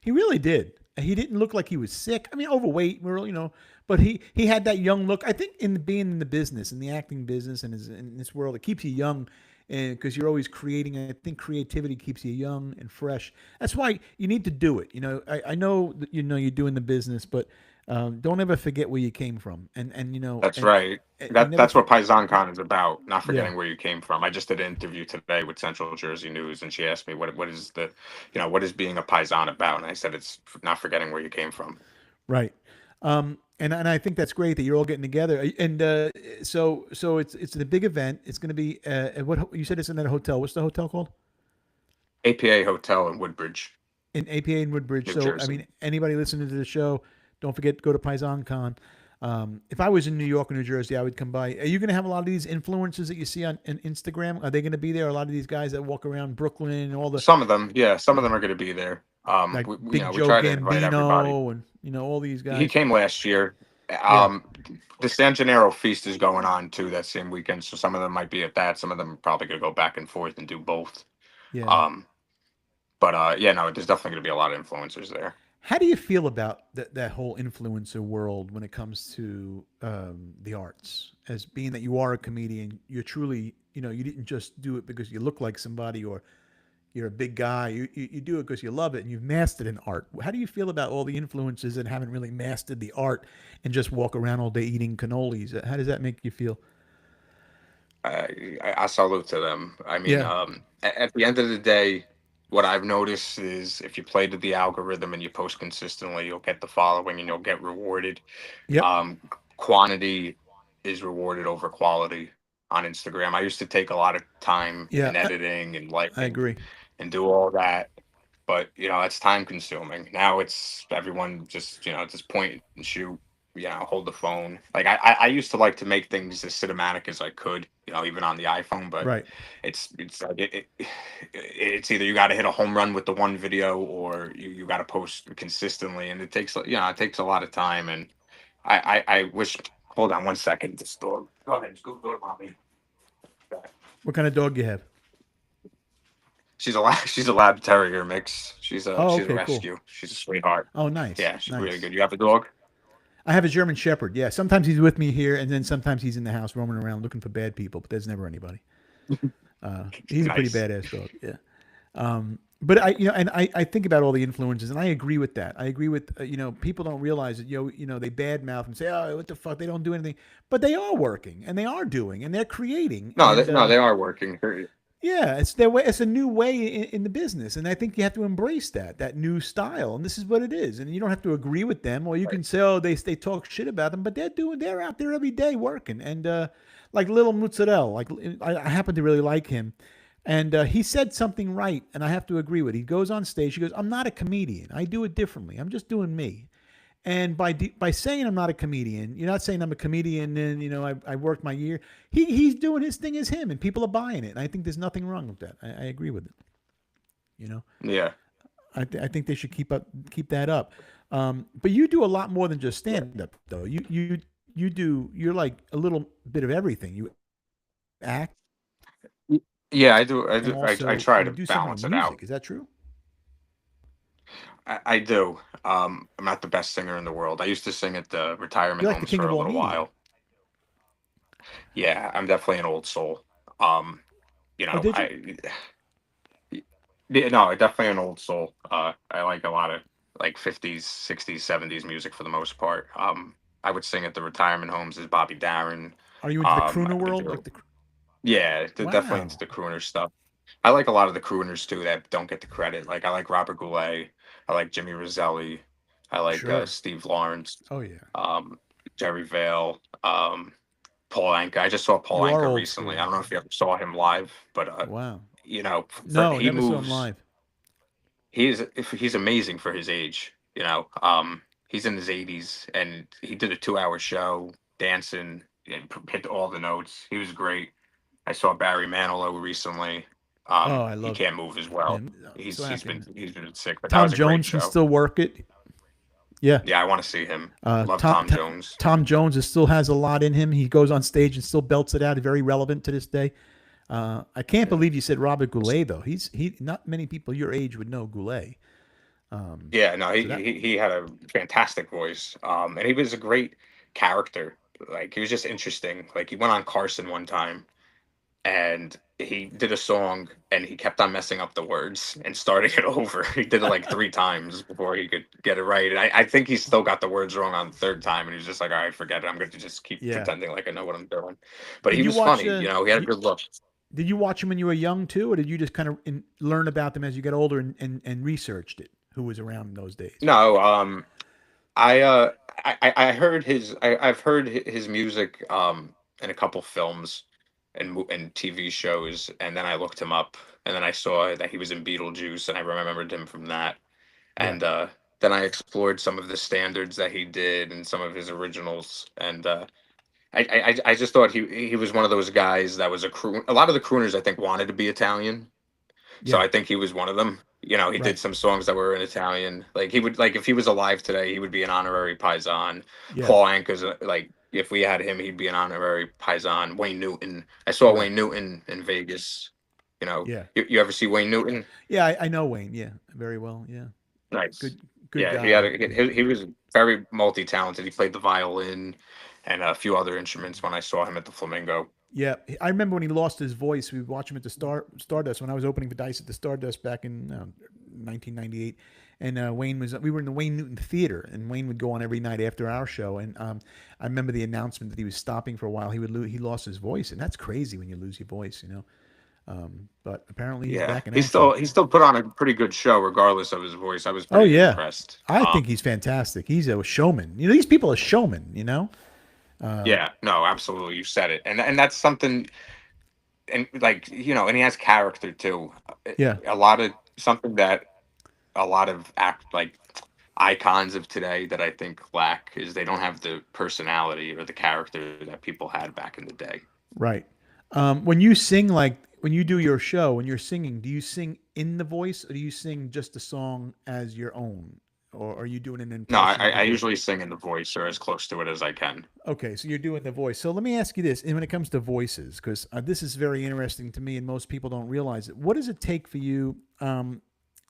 [SPEAKER 1] He really did. He didn't look like he was sick. I mean, overweight, but he had that young look. I think in being in the business, in the acting business, and in this world, it keeps you young. And because you're always creating, I think creativity keeps you young and fresh. That's why you need to do it. You know, I know that, you know, you're doing the business, but don't ever forget where you came from. And you know,
[SPEAKER 2] that's right. That's what PaisanCon is about. Not forgetting where you came from. I just did an interview today with Central Jersey News, and she asked me what is what is being a Paisan about, and I said it's not forgetting where you came from.
[SPEAKER 1] Right. And I think that's great that you're all getting together. And so it's a big event. It's going to be what you said it's in that hotel. What's the hotel called?
[SPEAKER 2] APA Hotel in Woodbridge.
[SPEAKER 1] In APA in Woodbridge. So Jersey. I mean, anybody listening to the show, don't forget to go to PaisanCon. If I was in New York or New Jersey, I would come by. Are you going to have a lot of these influencers that you see on Instagram? Are they going to be there? A lot of these guys that walk around Brooklyn and all the.
[SPEAKER 2] Some of them, yeah. Some of them are going to be there.
[SPEAKER 1] Like Big Joe Gambino and all these guys.
[SPEAKER 2] He came last year. The San Gennaro feast is going on too that same weekend, so some of them might be at that. Some of them are probably going to go back and forth and do both.
[SPEAKER 1] Yeah.
[SPEAKER 2] There's definitely going to be a lot of influencers there.
[SPEAKER 1] How do you feel about that whole influencer world when it comes to the arts? As being that you are a comedian, you're truly, you didn't just do it because you look like somebody or you're a big guy. You do it because you love it and you've mastered an art. How do you feel about all the influencers that haven't really mastered the art and just walk around all day eating cannolis? How does that make you feel?
[SPEAKER 2] I salute to them. I mean, at the end of the day, what I've noticed is if you play to the algorithm and you post consistently, you'll get the following and you'll get rewarded.
[SPEAKER 1] Yep.
[SPEAKER 2] Quantity is rewarded over quality on Instagram. I used to take a lot of time
[SPEAKER 1] Yeah,
[SPEAKER 2] in editing and
[SPEAKER 1] I
[SPEAKER 2] lighting
[SPEAKER 1] agree.
[SPEAKER 2] and do all that, but it's time consuming. Now it's everyone just just point and shoot, hold the phone. Like I used to like to make things as cinematic as I could, even on the iPhone, but
[SPEAKER 1] Right.
[SPEAKER 2] it's like it's either you got to hit a home run with the one video or you got to post consistently, and it takes it takes a lot of time. And I wish. Hold on one second. This dog. Go ahead. Go to mommy.
[SPEAKER 1] What kind of dog you have?
[SPEAKER 2] She's a lab terrier mix. She's a
[SPEAKER 1] Okay, cool.
[SPEAKER 2] rescue. She's a sweetheart.
[SPEAKER 1] Oh, nice.
[SPEAKER 2] Yeah, she's
[SPEAKER 1] nice.
[SPEAKER 2] really good. You have a dog?
[SPEAKER 1] I have a German Shepherd. Yeah, sometimes he's with me here, and then sometimes he's in the house roaming around looking for bad people. But there's never anybody. He's a pretty badass dog. Yeah. But I think about all the influences, and I agree with that. I agree with people don't realize that they badmouth and say, oh, what the fuck, they don't do anything, but they are working and they are doing and they're creating.
[SPEAKER 2] No,
[SPEAKER 1] and,
[SPEAKER 2] they are working.
[SPEAKER 1] Yeah, it's their way. It's a new way in the business, and I think you have to embrace that new style. And this is what it is. And you don't have to agree with them, or you can say, oh, they talk shit about them, but they're out there every day working. And like Little Mozzarella, like I happen to really like him, and he said something right, and I have to agree with it. He goes on stage, he goes, I'm not a comedian. I do it differently. I'm just doing me. And by saying I'm not a comedian, you're not saying I'm a comedian and I worked my year. He's doing his thing as him, and people are buying it. And I think there's nothing wrong with that. I agree with it.
[SPEAKER 2] Yeah.
[SPEAKER 1] I think they should keep that up. But you do a lot more than just stand up, though. You're like a little bit of everything. You act.
[SPEAKER 2] Yeah, I do.
[SPEAKER 1] Also,
[SPEAKER 2] I try to
[SPEAKER 1] do
[SPEAKER 2] balance it
[SPEAKER 1] music.
[SPEAKER 2] out.
[SPEAKER 1] Is that true?
[SPEAKER 2] I do. I'm not the best singer in the world. I used to sing at the retirement
[SPEAKER 1] You're like the
[SPEAKER 2] homes
[SPEAKER 1] king
[SPEAKER 2] for
[SPEAKER 1] of
[SPEAKER 2] a
[SPEAKER 1] all
[SPEAKER 2] little
[SPEAKER 1] music.
[SPEAKER 2] while. Yeah, I'm definitely an old soul.
[SPEAKER 1] Did
[SPEAKER 2] Yeah, no, definitely an old soul. I like a lot of like 50s, 60s, 70s music for the most part. I would sing at the retirement homes as Bobby Darin.
[SPEAKER 1] Are you into the
[SPEAKER 2] I
[SPEAKER 1] crooner
[SPEAKER 2] would
[SPEAKER 1] world?
[SPEAKER 2] do,
[SPEAKER 1] Like
[SPEAKER 2] yeah, they're definitely into
[SPEAKER 1] wow.
[SPEAKER 2] the crooner stuff. I like a lot of the crooners too that don't get the credit. Like I like Robert Goulet. I like Jimmy Roselli. I like
[SPEAKER 1] Sure.
[SPEAKER 2] Steve Lawrence.
[SPEAKER 1] Oh yeah.
[SPEAKER 2] Um, Jerry Vale. Paul Anka. I just saw Paul
[SPEAKER 1] You are
[SPEAKER 2] Anka
[SPEAKER 1] old
[SPEAKER 2] recently.
[SPEAKER 1] school.
[SPEAKER 2] I don't know if you ever saw him live, but
[SPEAKER 1] Wow.
[SPEAKER 2] he
[SPEAKER 1] Never saw him
[SPEAKER 2] moves.
[SPEAKER 1] live.
[SPEAKER 2] He's amazing for his age. He's in his 80s and he did a 2-hour show dancing and hit all the notes. He was great. I saw Barry Manilow recently.
[SPEAKER 1] Oh, I
[SPEAKER 2] He
[SPEAKER 1] love
[SPEAKER 2] can't move as well.
[SPEAKER 1] him.
[SPEAKER 2] He's
[SPEAKER 1] So
[SPEAKER 2] he's
[SPEAKER 1] happy.
[SPEAKER 2] been he's been sick, but that
[SPEAKER 1] Tom
[SPEAKER 2] was a great
[SPEAKER 1] Jones can
[SPEAKER 2] show.
[SPEAKER 1] still work it. Yeah.
[SPEAKER 2] Yeah, I want to see him. Love Tom Jones.
[SPEAKER 1] Tom Jones still has a lot in him. He goes on stage and still belts it out. He's very relevant to this day. I can't believe you said Robert Goulet though. He not many people your age would know Goulet.
[SPEAKER 2] Yeah, no,
[SPEAKER 1] So that
[SPEAKER 2] he had a fantastic voice. And he was a great character. Like he was just interesting. Like he went on Carson one time and he did a song and he kept on messing up the words and starting it over. He did it like 3 times before he could get it right. And I think he still got the words wrong on the 3rd time. And he was just like, all right, forget it. I'm going to just keep
[SPEAKER 1] yeah.
[SPEAKER 2] pretending like I know what I'm doing. But
[SPEAKER 1] Did
[SPEAKER 2] he
[SPEAKER 1] you
[SPEAKER 2] was
[SPEAKER 1] watch
[SPEAKER 2] funny. He had a good look.
[SPEAKER 1] Did you watch him when you were young too, or did you just kind of learn about them as you got older and researched it? Who was around in those days?
[SPEAKER 2] No, I heard I've heard his music in a couple films and TV shows, and then I looked him up, and then I saw that he was in Beetlejuice, and I remembered him from that,
[SPEAKER 1] Yeah.
[SPEAKER 2] and then I explored some of the standards that he did and some of his originals, and I just thought he was one of those guys that was a crew. A lot of the crooners I think wanted to be Italian, so
[SPEAKER 1] Yeah.
[SPEAKER 2] I think he was one of them. He
[SPEAKER 1] Right.
[SPEAKER 2] did some songs that were in Italian. Like he would, like if he was alive today, he would be an honorary Paisan.
[SPEAKER 1] Yeah.
[SPEAKER 2] Paul Anka's like if we had him, he'd be an honorary Paisan. Wayne Newton. I saw
[SPEAKER 1] Right.
[SPEAKER 2] Wayne Newton in Vegas.
[SPEAKER 1] Yeah.
[SPEAKER 2] You ever see Wayne Newton?
[SPEAKER 1] Yeah, I know Wayne. Yeah, very well. Yeah.
[SPEAKER 2] Nice.
[SPEAKER 1] Good
[SPEAKER 2] Yeah,
[SPEAKER 1] guy.
[SPEAKER 2] he was very multi-talented. He played the violin and a few other instruments when I saw him at the Flamingo.
[SPEAKER 1] Yeah, I remember when he lost his voice. We watched him at the Stardust when I was opening for Dice at the Stardust back in 1998. And we were in the Wayne Newton Theater, and Wayne would go on every night after our show. And I remember the announcement that he was stopping for a while. He lost his voice, and that's crazy when you lose your voice, But apparently he's
[SPEAKER 2] Yeah,
[SPEAKER 1] back in
[SPEAKER 2] he
[SPEAKER 1] action.
[SPEAKER 2] still put on a pretty good show regardless of his voice. I was pretty impressed.
[SPEAKER 1] I think he's fantastic. He's a showman. You know, these people are showmen. You know.
[SPEAKER 2] Yeah, no, absolutely. You said it, and that's something, and like and he has character too.
[SPEAKER 1] Yeah,
[SPEAKER 2] a lot of something that a lot of icons of today that I think lack is they don't have the personality or the character that people had back in the day.
[SPEAKER 1] Right. When you sing, like when you do your show, when you're singing, do you sing in the voice or do you sing just the song as your own? Or are you doing an impression?
[SPEAKER 2] No, I usually sing in the voice or as close to it as I can.
[SPEAKER 1] Okay, so you're doing the voice. So let me ask you this, and when it comes to voices, because this is very interesting to me and most people don't realize it. What does it take for you,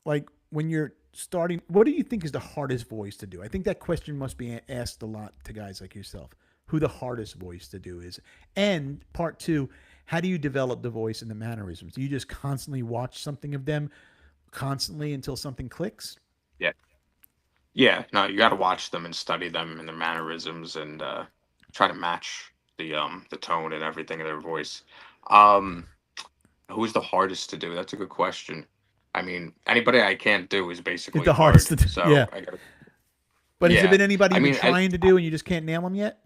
[SPEAKER 1] like when you're starting, what do you think is the hardest voice to do? I think that question must be asked a lot to guys like yourself, who the hardest voice to do is. And part two, how do you develop the voice and the mannerisms? Do you just constantly watch something of them constantly until something clicks?
[SPEAKER 2] Yeah. Yeah, no, you got to watch them and study them and their mannerisms and try to match the tone and everything of their voice. Who's the hardest to do? That's a good question. I mean, anybody I can't do is basically
[SPEAKER 1] the hardest to do.
[SPEAKER 2] So
[SPEAKER 1] yeah. But has
[SPEAKER 2] yeah.
[SPEAKER 1] there been anybody you've been trying to do and you just can't nail them yet?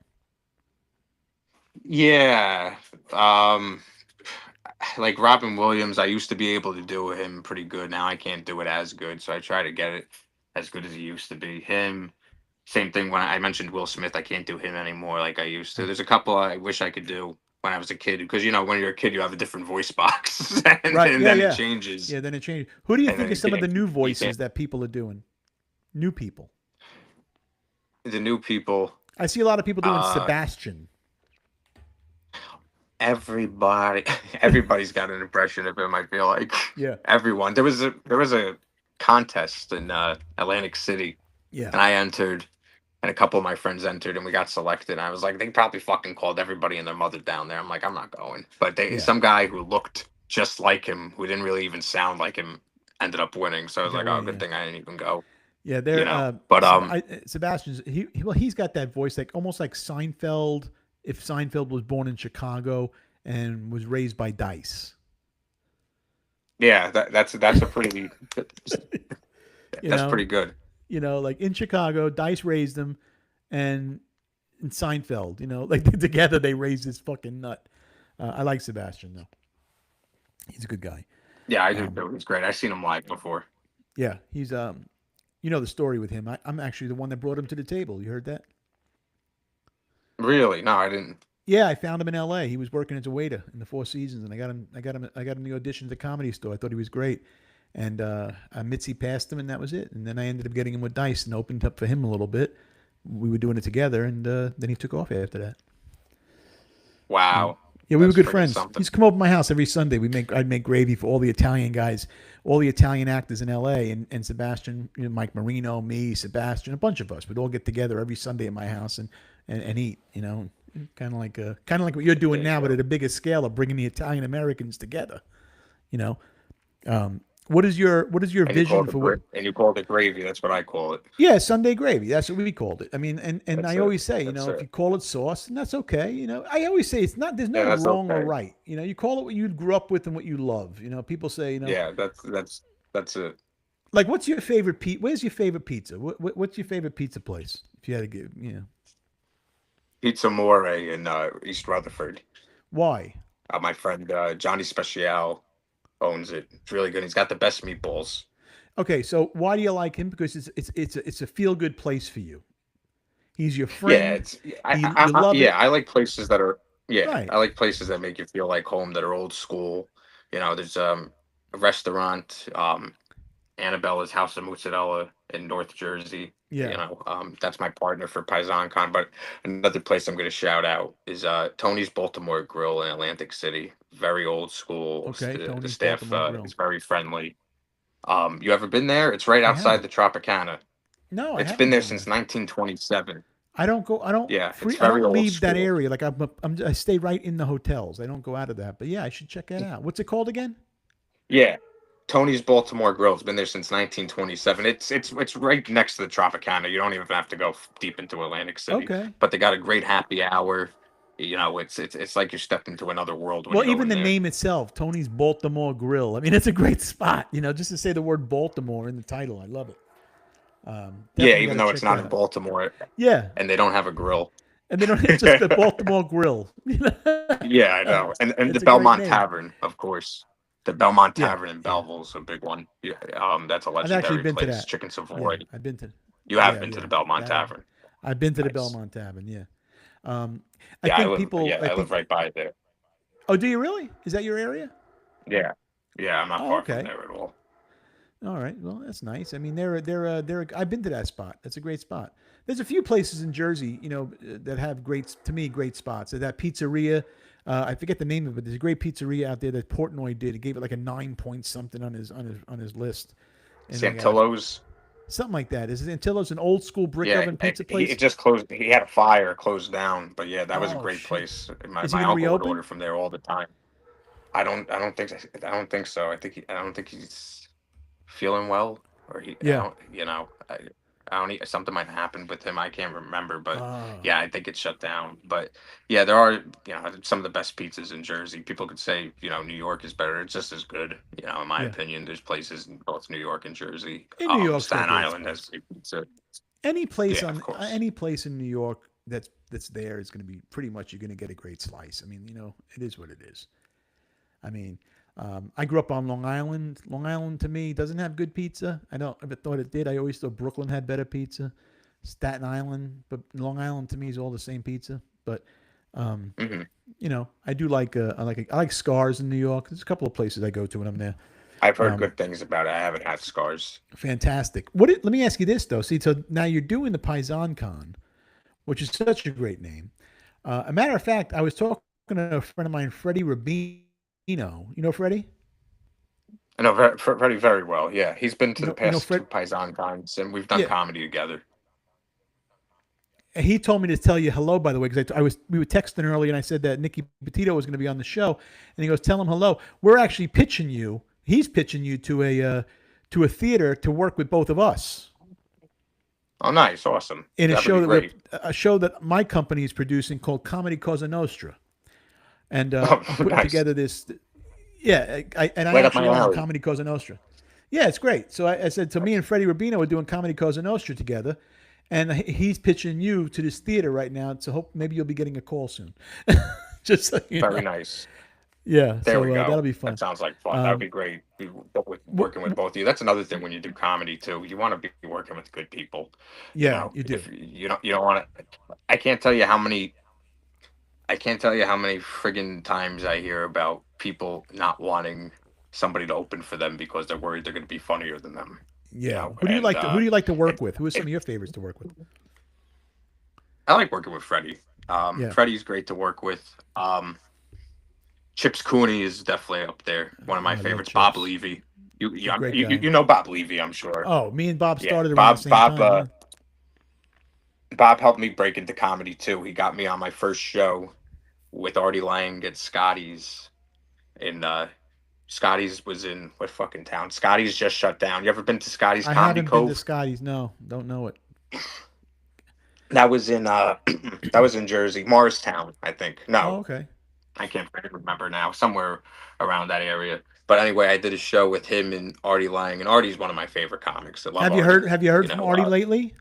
[SPEAKER 2] Yeah. Like Robin Williams, I used to be able to do him pretty good. Now I can't do it as good, so I try to get it as good as he used to be. Him, same thing when I mentioned Will Smith, I can't do him anymore like I used to. There's a couple I wish I could do when I was a kid, because when you're a kid you have a different voice box and,
[SPEAKER 1] right.
[SPEAKER 2] and then it changes.
[SPEAKER 1] Yeah, then it changes. Who do you think is some of the new voices that people are doing? New people.
[SPEAKER 2] The new people.
[SPEAKER 1] I see a lot of people doing Sebastian.
[SPEAKER 2] Everybody's got an impression of him, I feel like.
[SPEAKER 1] Yeah.
[SPEAKER 2] Everyone. There was a contest in Atlantic City.
[SPEAKER 1] Yeah.
[SPEAKER 2] And I entered, and a couple of my friends entered, and we got selected. And I was like, they probably fucking called everybody and their mother down there. I'm like, I'm not going. But some guy who looked just like him, who didn't really even sound like him, ended up winning. So I was like, oh, good thing I didn't even go.
[SPEAKER 1] Yeah, they're but Sebastian's he's got that voice like almost like Seinfeld, if Seinfeld was born in Chicago and was raised by Dice.
[SPEAKER 2] Yeah, that's a pretty that's pretty good.
[SPEAKER 1] Like in Chicago, Dice raised him, and in Seinfeld, like together they raised this fucking nut. I like Sebastian though. He's a good guy.
[SPEAKER 2] Yeah, I do too. He's great. I've seen him live before.
[SPEAKER 1] Yeah, he's the story with him. I'm actually the one that brought him to the table. You heard that?
[SPEAKER 2] Really? No, I didn't.
[SPEAKER 1] Yeah, I found him in L.A. He was working as a waiter in the Four Seasons, and I got him the audition at the Comedy Store. I thought he was great, and Mitzi passed him, and that was it. And then I ended up getting him with Dice and opened up for him a little bit. We were doing it together, and then he took off after that.
[SPEAKER 2] Wow.
[SPEAKER 1] Yeah, we were good friends. He's come over to my house every Sunday. I'd make gravy for all the Italian guys, all the Italian actors in L.A. and Sebastian, Mike Marino, me, Sebastian, a bunch of us. We'd all get together every Sunday at my house and eat. Kind of like what you're doing now, but at a bigger scale of bringing the Italian Americans together. What is your vision for what?
[SPEAKER 2] And you call it gravy. That's what I call it.
[SPEAKER 1] Yeah, Sunday gravy. That's what we called it. I mean, and I always say, if you call it sauce, and that's okay. I always say it's not. There's no wrong or right. You call it what you grew up with and what you love. People say,
[SPEAKER 2] Yeah, that's it.
[SPEAKER 1] Like, what's your favorite pizza? Where's your favorite pizza? What's your favorite pizza place? If you had to give,
[SPEAKER 2] Pizza More in East Rutherford.
[SPEAKER 1] Why?
[SPEAKER 2] My friend Johnny Speciale owns it. It's really good. He's got the best meatballs.
[SPEAKER 1] Okay, so why do you like him? Because it's a feel good place for you. He's your friend.
[SPEAKER 2] Yeah, I like places that are I like places that make you feel like home, that are old school. There's a restaurant, Annabella's House of Mozzarella in North Jersey.
[SPEAKER 1] Yeah.
[SPEAKER 2] That's my partner for PaisanCon. But another place I'm going to shout out is Tony's Baltimore Grill in Atlantic City. Very old school.
[SPEAKER 1] Okay.
[SPEAKER 2] The staff is very friendly. You ever been there? It's right outside the Tropicana.
[SPEAKER 1] No,
[SPEAKER 2] it's been there since 1927.
[SPEAKER 1] I don't go. I don't.
[SPEAKER 2] Yeah,
[SPEAKER 1] I don't leave that area. Like I stay right in the hotels. I don't go out of that. But yeah, I should check that out. What's it called again?
[SPEAKER 2] Yeah. Tony's Baltimore Grill has been there since 1927. It's right next to the Tropicana. You don't even have to go deep into Atlantic City.
[SPEAKER 1] Okay.
[SPEAKER 2] But they got a great happy hour. It's like you stepped into another world when
[SPEAKER 1] Well,
[SPEAKER 2] you go
[SPEAKER 1] even
[SPEAKER 2] in
[SPEAKER 1] the
[SPEAKER 2] there.
[SPEAKER 1] name itself, Tony's Baltimore Grill. I mean, it's a great spot. Just to say the word Baltimore in the title, I love it.
[SPEAKER 2] Yeah,
[SPEAKER 1] Definitely got
[SPEAKER 2] even
[SPEAKER 1] to
[SPEAKER 2] though it's
[SPEAKER 1] check
[SPEAKER 2] not
[SPEAKER 1] that
[SPEAKER 2] in
[SPEAKER 1] out.
[SPEAKER 2] Baltimore
[SPEAKER 1] Yeah,
[SPEAKER 2] and they don't have a grill.
[SPEAKER 1] and they don't. It's just the Baltimore Grill.
[SPEAKER 2] Yeah, I know. And the
[SPEAKER 1] It's a great
[SPEAKER 2] Belmont
[SPEAKER 1] name.
[SPEAKER 2] Tavern, of course. The Belmont
[SPEAKER 1] Yeah,
[SPEAKER 2] Tavern in
[SPEAKER 1] yeah.
[SPEAKER 2] Belleville's a big one. Yeah, that's a
[SPEAKER 1] I've actually
[SPEAKER 2] legendary
[SPEAKER 1] been to
[SPEAKER 2] place.
[SPEAKER 1] that.
[SPEAKER 2] Chicken
[SPEAKER 1] Yeah,
[SPEAKER 2] Savoy.
[SPEAKER 1] I've been to.
[SPEAKER 2] You have
[SPEAKER 1] Yeah,
[SPEAKER 2] been to
[SPEAKER 1] yeah.
[SPEAKER 2] the Belmont
[SPEAKER 1] That
[SPEAKER 2] Tavern.
[SPEAKER 1] I've been to the
[SPEAKER 2] Nice.
[SPEAKER 1] Belmont Tavern. Yeah. I
[SPEAKER 2] Yeah,
[SPEAKER 1] think people. I
[SPEAKER 2] I live
[SPEAKER 1] think.
[SPEAKER 2] right by there.
[SPEAKER 1] Oh, do you really? Is that your area?
[SPEAKER 2] Yeah. Yeah, I'm not
[SPEAKER 1] Oh,
[SPEAKER 2] far from
[SPEAKER 1] okay.
[SPEAKER 2] there at all.
[SPEAKER 1] All right. Well, that's nice. I mean, I've been to that spot. That's a great spot. There's a few places in Jersey, that have great spots. That pizzeria, I forget the name of it. There's a great pizzeria out there that Portnoy did. He gave it like a 9 point something on his list. And they got
[SPEAKER 2] Santillo's.
[SPEAKER 1] something like that. Is it Antillo's an old school brick
[SPEAKER 2] Yeah,
[SPEAKER 1] oven pizza place?
[SPEAKER 2] it just closed. He had a fire, closed down. But yeah, that was a
[SPEAKER 1] Oh
[SPEAKER 2] great
[SPEAKER 1] shit.
[SPEAKER 2] place.
[SPEAKER 1] Is he
[SPEAKER 2] My
[SPEAKER 1] gonna
[SPEAKER 2] uncle would
[SPEAKER 1] reopen?
[SPEAKER 2] order from there all the time. I don't think so. I don't think he's feeling well, or
[SPEAKER 1] Yeah.
[SPEAKER 2] I don't. Something might happen with him. I can't remember, but
[SPEAKER 1] Oh.
[SPEAKER 2] yeah, I think it's shut down. But yeah, there are some of the best pizzas in Jersey. People could say New York is better. It's just as good. In my
[SPEAKER 1] Yeah.
[SPEAKER 2] opinion, there's places in both New York and Jersey.
[SPEAKER 1] In New York's got
[SPEAKER 2] Staten
[SPEAKER 1] great
[SPEAKER 2] Island has
[SPEAKER 1] spots.
[SPEAKER 2] great pizza.
[SPEAKER 1] Any place
[SPEAKER 2] Yeah, of course.
[SPEAKER 1] any place in New York that's there is going to be pretty much you're going to get a great slice. I mean, it is what it is. I mean, I grew up on Long Island. Long Island to me doesn't have good pizza. I don't ever thought it did. I always thought Brooklyn had better pizza. Staten Island, but Long Island to me is all the same pizza. But
[SPEAKER 2] Hmm.
[SPEAKER 1] I do like I like Scars in New York. There's a couple of places I go to when I'm there.
[SPEAKER 2] I've heard
[SPEAKER 1] Um,
[SPEAKER 2] good things about it. I haven't had scars.
[SPEAKER 1] Fantastic. Let me ask you this though. See, so now you're doing the Paisan Con, which is such a great name. A matter of fact, I was talking to a friend of mine, Freddie Rubino. You know Freddie?
[SPEAKER 2] I know very, very well. Yeah, he's been to the
[SPEAKER 1] You know
[SPEAKER 2] past two
[SPEAKER 1] Fred.
[SPEAKER 2] Paisan cons, and we've done
[SPEAKER 1] Yeah,
[SPEAKER 2] comedy together.
[SPEAKER 1] he told me to tell you hello. By the way, because we were texting earlier, and I said that Nicky Petito was going to be on the show, and he goes, "Tell him hello. We're actually pitching you. He's pitching you to a theater to work with both of us
[SPEAKER 2] Oh, nice, awesome.
[SPEAKER 1] in a
[SPEAKER 2] That would
[SPEAKER 1] show
[SPEAKER 2] be great.
[SPEAKER 1] a show that my company is producing called Comedy Cosa Nostra, and
[SPEAKER 2] Oh,
[SPEAKER 1] I'm putting
[SPEAKER 2] nice.
[SPEAKER 1] together this. Yeah, I
[SPEAKER 2] Right up my
[SPEAKER 1] actually own
[SPEAKER 2] alley.
[SPEAKER 1] Comedy Cosa Nostra. Yeah, it's great. So I said, so me and Freddie Rubino are doing Comedy Cosa Nostra together, and he's pitching you to this theater right now. So hope maybe you'll be getting a call soon. Just so you
[SPEAKER 2] Very
[SPEAKER 1] know.
[SPEAKER 2] nice.
[SPEAKER 1] Yeah,
[SPEAKER 2] There
[SPEAKER 1] so
[SPEAKER 2] we
[SPEAKER 1] that'll
[SPEAKER 2] go.
[SPEAKER 1] be
[SPEAKER 2] That
[SPEAKER 1] fun.
[SPEAKER 2] sounds like fun. That would
[SPEAKER 1] Um,
[SPEAKER 2] be great. Working with both of you. That's another thing when you do comedy too. You want to be working with good people.
[SPEAKER 1] yeah, you do.
[SPEAKER 2] If you don't want to. I can't tell you how many. I can't tell you how many friggin' times I hear about people not wanting somebody to open for them because they're worried they're going to be funnier than them.
[SPEAKER 1] Yeah.
[SPEAKER 2] And
[SPEAKER 1] Who do you like to
[SPEAKER 2] and
[SPEAKER 1] work with? Who are some of your favorites to work with?
[SPEAKER 2] I like working with Freddie.
[SPEAKER 1] Yeah,
[SPEAKER 2] Freddie's great to work with. Chips Cooney is definitely up there. One of
[SPEAKER 1] oh,
[SPEAKER 2] my
[SPEAKER 1] I love
[SPEAKER 2] favorites. Bob
[SPEAKER 1] Chips.
[SPEAKER 2] Levy.
[SPEAKER 1] He's a great guy.
[SPEAKER 2] You know Bob Levy, I'm sure.
[SPEAKER 1] Oh, me and Bob
[SPEAKER 2] Yeah,
[SPEAKER 1] started around the same time. Yeah.
[SPEAKER 2] Bob helped me break into comedy too. He got me on my first show with Artie Lang at Scotty's. In Scotty's was in what fucking town? Scotty's just shut down. You ever been to Scotty's
[SPEAKER 1] I
[SPEAKER 2] Comedy
[SPEAKER 1] haven't been to
[SPEAKER 2] Cove?
[SPEAKER 1] Scotty's. No, don't know it.
[SPEAKER 2] That was in that was in Jersey, Morristown, I think.
[SPEAKER 1] Oh,
[SPEAKER 2] No,
[SPEAKER 1] okay.
[SPEAKER 2] I can't remember now. Somewhere around that area. But anyway, I did a show with him and Artie Lang, and Artie's one of my favorite comics. I love Artie.
[SPEAKER 1] Have you heard from Artie lately?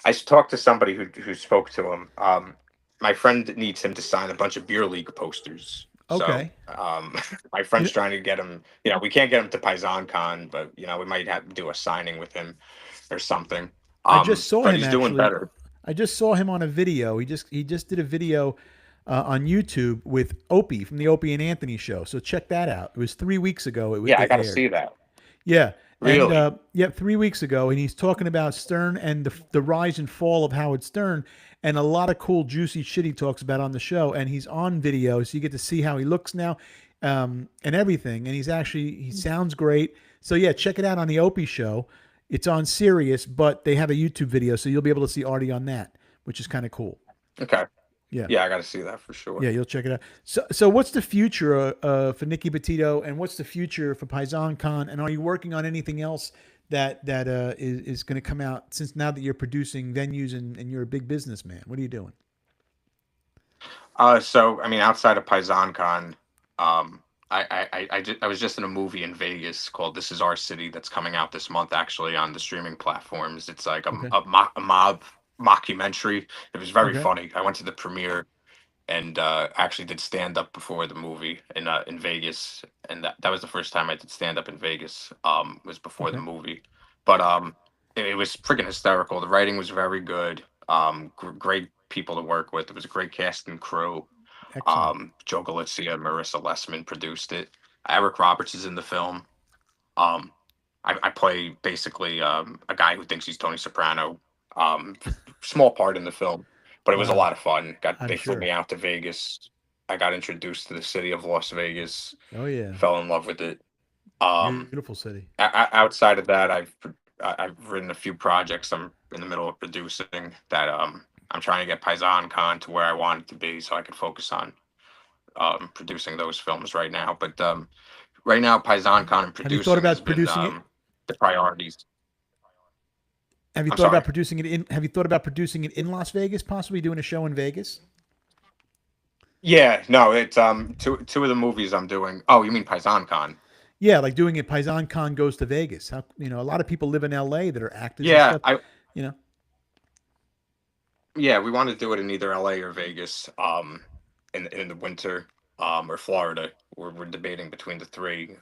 [SPEAKER 2] I talked to somebody who spoke to him. My friend needs him to sign a bunch of beer league posters.
[SPEAKER 1] Okay.
[SPEAKER 2] So my friend's trying to get him. We can't get him to Paisan Con, but we might have to do a signing with him or something.
[SPEAKER 1] I just saw
[SPEAKER 2] But
[SPEAKER 1] him
[SPEAKER 2] he's doing
[SPEAKER 1] actually.
[SPEAKER 2] better.
[SPEAKER 1] I just saw him on a video. He just did a video on YouTube with Opie from the Opie and Anthony show. So check that out. It was 3 weeks ago.
[SPEAKER 2] Yeah, I got to
[SPEAKER 1] aired.
[SPEAKER 2] see that.
[SPEAKER 1] Yeah.
[SPEAKER 2] Really?
[SPEAKER 1] And yeah, 3 weeks ago, and he's talking about Stern and the rise and fall of Howard Stern, and a lot of cool, juicy shit he talks about on the show. And he's on video, so you get to see how he looks now, and everything. And he sounds great. So yeah, check it out on the Opie show. It's on Sirius, but they have a YouTube video, so you'll be able to see Artie on that, which is kind of cool.
[SPEAKER 2] Okay.
[SPEAKER 1] Yeah.
[SPEAKER 2] Yeah, I got to see that for sure.
[SPEAKER 1] Yeah, you'll check it out. So what's the future for Nicky Petito, and what's the future for Paisan Con? And are you working on anything else that is going to come out since now that you're producing venues and you're a big businessman? What are you doing?
[SPEAKER 2] So I mean, outside of PaisanCon, I was just in a movie in Vegas called "This Is Our City" that's coming out this month, actually on the streaming platforms. It's like
[SPEAKER 1] Okay.
[SPEAKER 2] a mob mockumentary. It was very
[SPEAKER 1] Okay.
[SPEAKER 2] funny. I went to the premiere and actually did stand up before the movie in Vegas, and that was the first time I did stand up in Vegas. Was before the
[SPEAKER 1] Okay.
[SPEAKER 2] movie, but it was freaking hysterical. The writing was very good. Great people to work with. It was a great cast and crew.
[SPEAKER 1] Excellent.
[SPEAKER 2] Joe Galizia, Marissa Lessman produced it. Eric Roberts is in the film. Um, I play basically a guy who thinks he's Tony Soprano. Um, Small part in the film, but it was a
[SPEAKER 1] Wow.
[SPEAKER 2] lot of fun.
[SPEAKER 1] I'm
[SPEAKER 2] They flew
[SPEAKER 1] sure.
[SPEAKER 2] me out to Vegas. I got introduced to the city of Las Vegas.
[SPEAKER 1] Oh yeah.
[SPEAKER 2] Fell in love with it. Um,
[SPEAKER 1] Beautiful city.
[SPEAKER 2] Outside of that, I've written a few projects. I'm in the middle of producing that. I'm trying to get PaisanCon to where I want it to be, so I can focus on producing those films right now. But right now, PaisanCon and
[SPEAKER 1] Have you thought
[SPEAKER 2] producing has
[SPEAKER 1] about
[SPEAKER 2] been
[SPEAKER 1] producing it?
[SPEAKER 2] the priorities.
[SPEAKER 1] Have you
[SPEAKER 2] I'm
[SPEAKER 1] thought about
[SPEAKER 2] sorry.
[SPEAKER 1] producing it in? Have you thought about producing it in Las Vegas? Possibly doing a show in Vegas.
[SPEAKER 2] Yeah, no, it's two of the movies I'm doing. Oh, you mean PaisanCon?
[SPEAKER 1] Yeah, like doing it. Paisan Khan goes to Vegas. How a lot of people live in L.A. that are actors and
[SPEAKER 2] Yeah,
[SPEAKER 1] stuff. You know.
[SPEAKER 2] we want to do it in either LA or Vegas. In the winter, or Florida. We're debating between the three.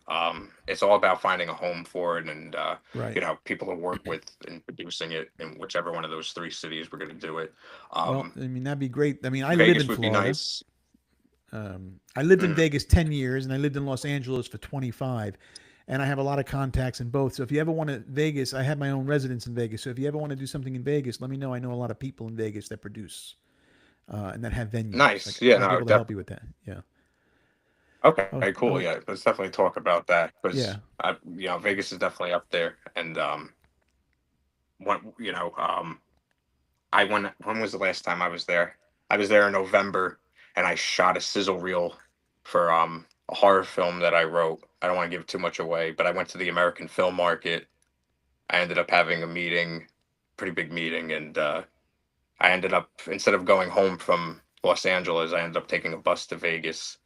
[SPEAKER 2] It's all about finding a home for it, and
[SPEAKER 1] Right.
[SPEAKER 2] people to work with in producing it in whichever one of those three cities we're going to do it.
[SPEAKER 1] Well, I mean that'd be great. I mean, I live
[SPEAKER 2] Vegas
[SPEAKER 1] in
[SPEAKER 2] would be
[SPEAKER 1] Florida.
[SPEAKER 2] nice.
[SPEAKER 1] I lived in
[SPEAKER 2] Mm.
[SPEAKER 1] Vegas 10 years, and I lived in Los Angeles for 25. And I have a lot of contacts in both. So if you ever want to Vegas, I have my own residence in Vegas. So if you ever want to do something in Vegas, let me know. I know a lot of people in Vegas that produce and that have venues. Like
[SPEAKER 2] Nice. Yeah,
[SPEAKER 1] I'll be
[SPEAKER 2] no,
[SPEAKER 1] able to help you with that. Yeah.
[SPEAKER 2] okay,
[SPEAKER 1] I was, I
[SPEAKER 2] cool.
[SPEAKER 1] was,
[SPEAKER 2] Yeah, let's definitely talk about that
[SPEAKER 1] yeah.
[SPEAKER 2] because Vegas is definitely up there. And I went. When was the last time I was there? I was there in November, and I shot a sizzle reel for a horror film that I wrote. I don't want to give too much away, but I went to the American Film Market. I ended up having a meeting, pretty big meeting, and I ended up, instead of going home from Los Angeles, I ended up taking a bus to Vegas,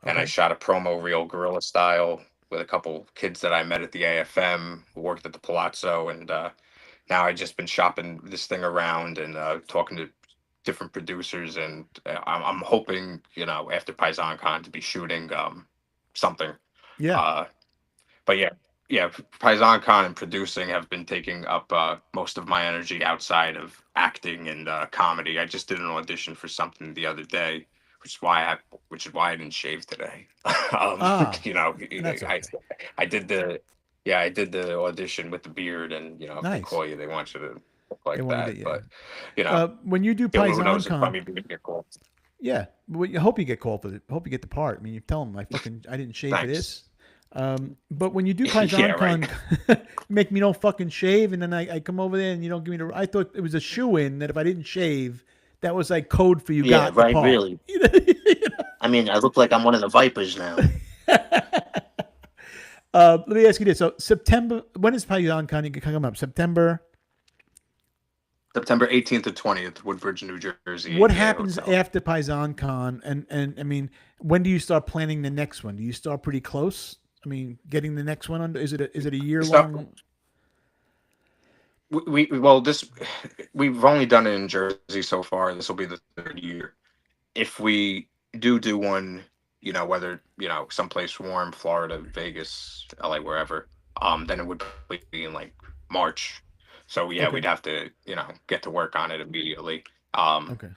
[SPEAKER 2] and I
[SPEAKER 1] Okay.
[SPEAKER 2] shot a promo reel guerrilla style with a couple kids that I met at the AFM who worked at the Palazzo, and now I've just been shopping this thing around and talking to different producers, and I'm hoping, after PaisanCon to be shooting something.
[SPEAKER 1] Yeah.
[SPEAKER 2] Uh, but yeah, PaisanCon and producing have been taking up most of my energy outside of acting and comedy. I just did an audition for something the other day, which is why I didn't shave today.
[SPEAKER 1] Ah,
[SPEAKER 2] You know,
[SPEAKER 1] that's
[SPEAKER 2] I
[SPEAKER 1] okay.
[SPEAKER 2] I did the yeah, I did the audition with the beard, and if they
[SPEAKER 1] Nice.
[SPEAKER 2] call you, they want you to look
[SPEAKER 1] They
[SPEAKER 2] like
[SPEAKER 1] want to
[SPEAKER 2] that.
[SPEAKER 1] get, yeah.
[SPEAKER 2] But you know,
[SPEAKER 1] When you do
[SPEAKER 2] who
[SPEAKER 1] Paisan
[SPEAKER 2] knows? If I'm
[SPEAKER 1] Con,
[SPEAKER 2] even gonna get called.
[SPEAKER 1] yeah. Well, you hope you get called for the, hope you get the part. I mean, you tell them I didn't shave for
[SPEAKER 2] Thanks.
[SPEAKER 1] this. But when you do
[SPEAKER 2] Yeah,
[SPEAKER 1] Paisan
[SPEAKER 2] right.
[SPEAKER 1] Con, make me no fucking shave, and then I come over there and you don't give me the. I thought it was a shoe in that if I didn't shave, that was like code for you
[SPEAKER 4] Yeah,
[SPEAKER 1] got the
[SPEAKER 4] right,
[SPEAKER 1] part.
[SPEAKER 4] really. I mean, I look like I'm one of the Vipers now.
[SPEAKER 1] Let me ask you this: so September, when is Paisan Con coming up? September.
[SPEAKER 2] September 18th to 20th, Woodbridge, New Jersey,
[SPEAKER 1] What
[SPEAKER 2] APA
[SPEAKER 1] happens
[SPEAKER 2] Hotel.
[SPEAKER 1] after Paisan Con? And I mean, when do you start planning the next one? Do you start pretty close? I mean, getting the next one under, is it a year
[SPEAKER 2] So
[SPEAKER 1] long?
[SPEAKER 2] this we've only done it in Jersey so far. This will be the third year. If we do one, whether someplace warm, Florida, Vegas, LA, wherever, then it would be in like March. So yeah,
[SPEAKER 1] Okay.
[SPEAKER 2] we'd have to get to work on it immediately. Um,
[SPEAKER 1] Okay.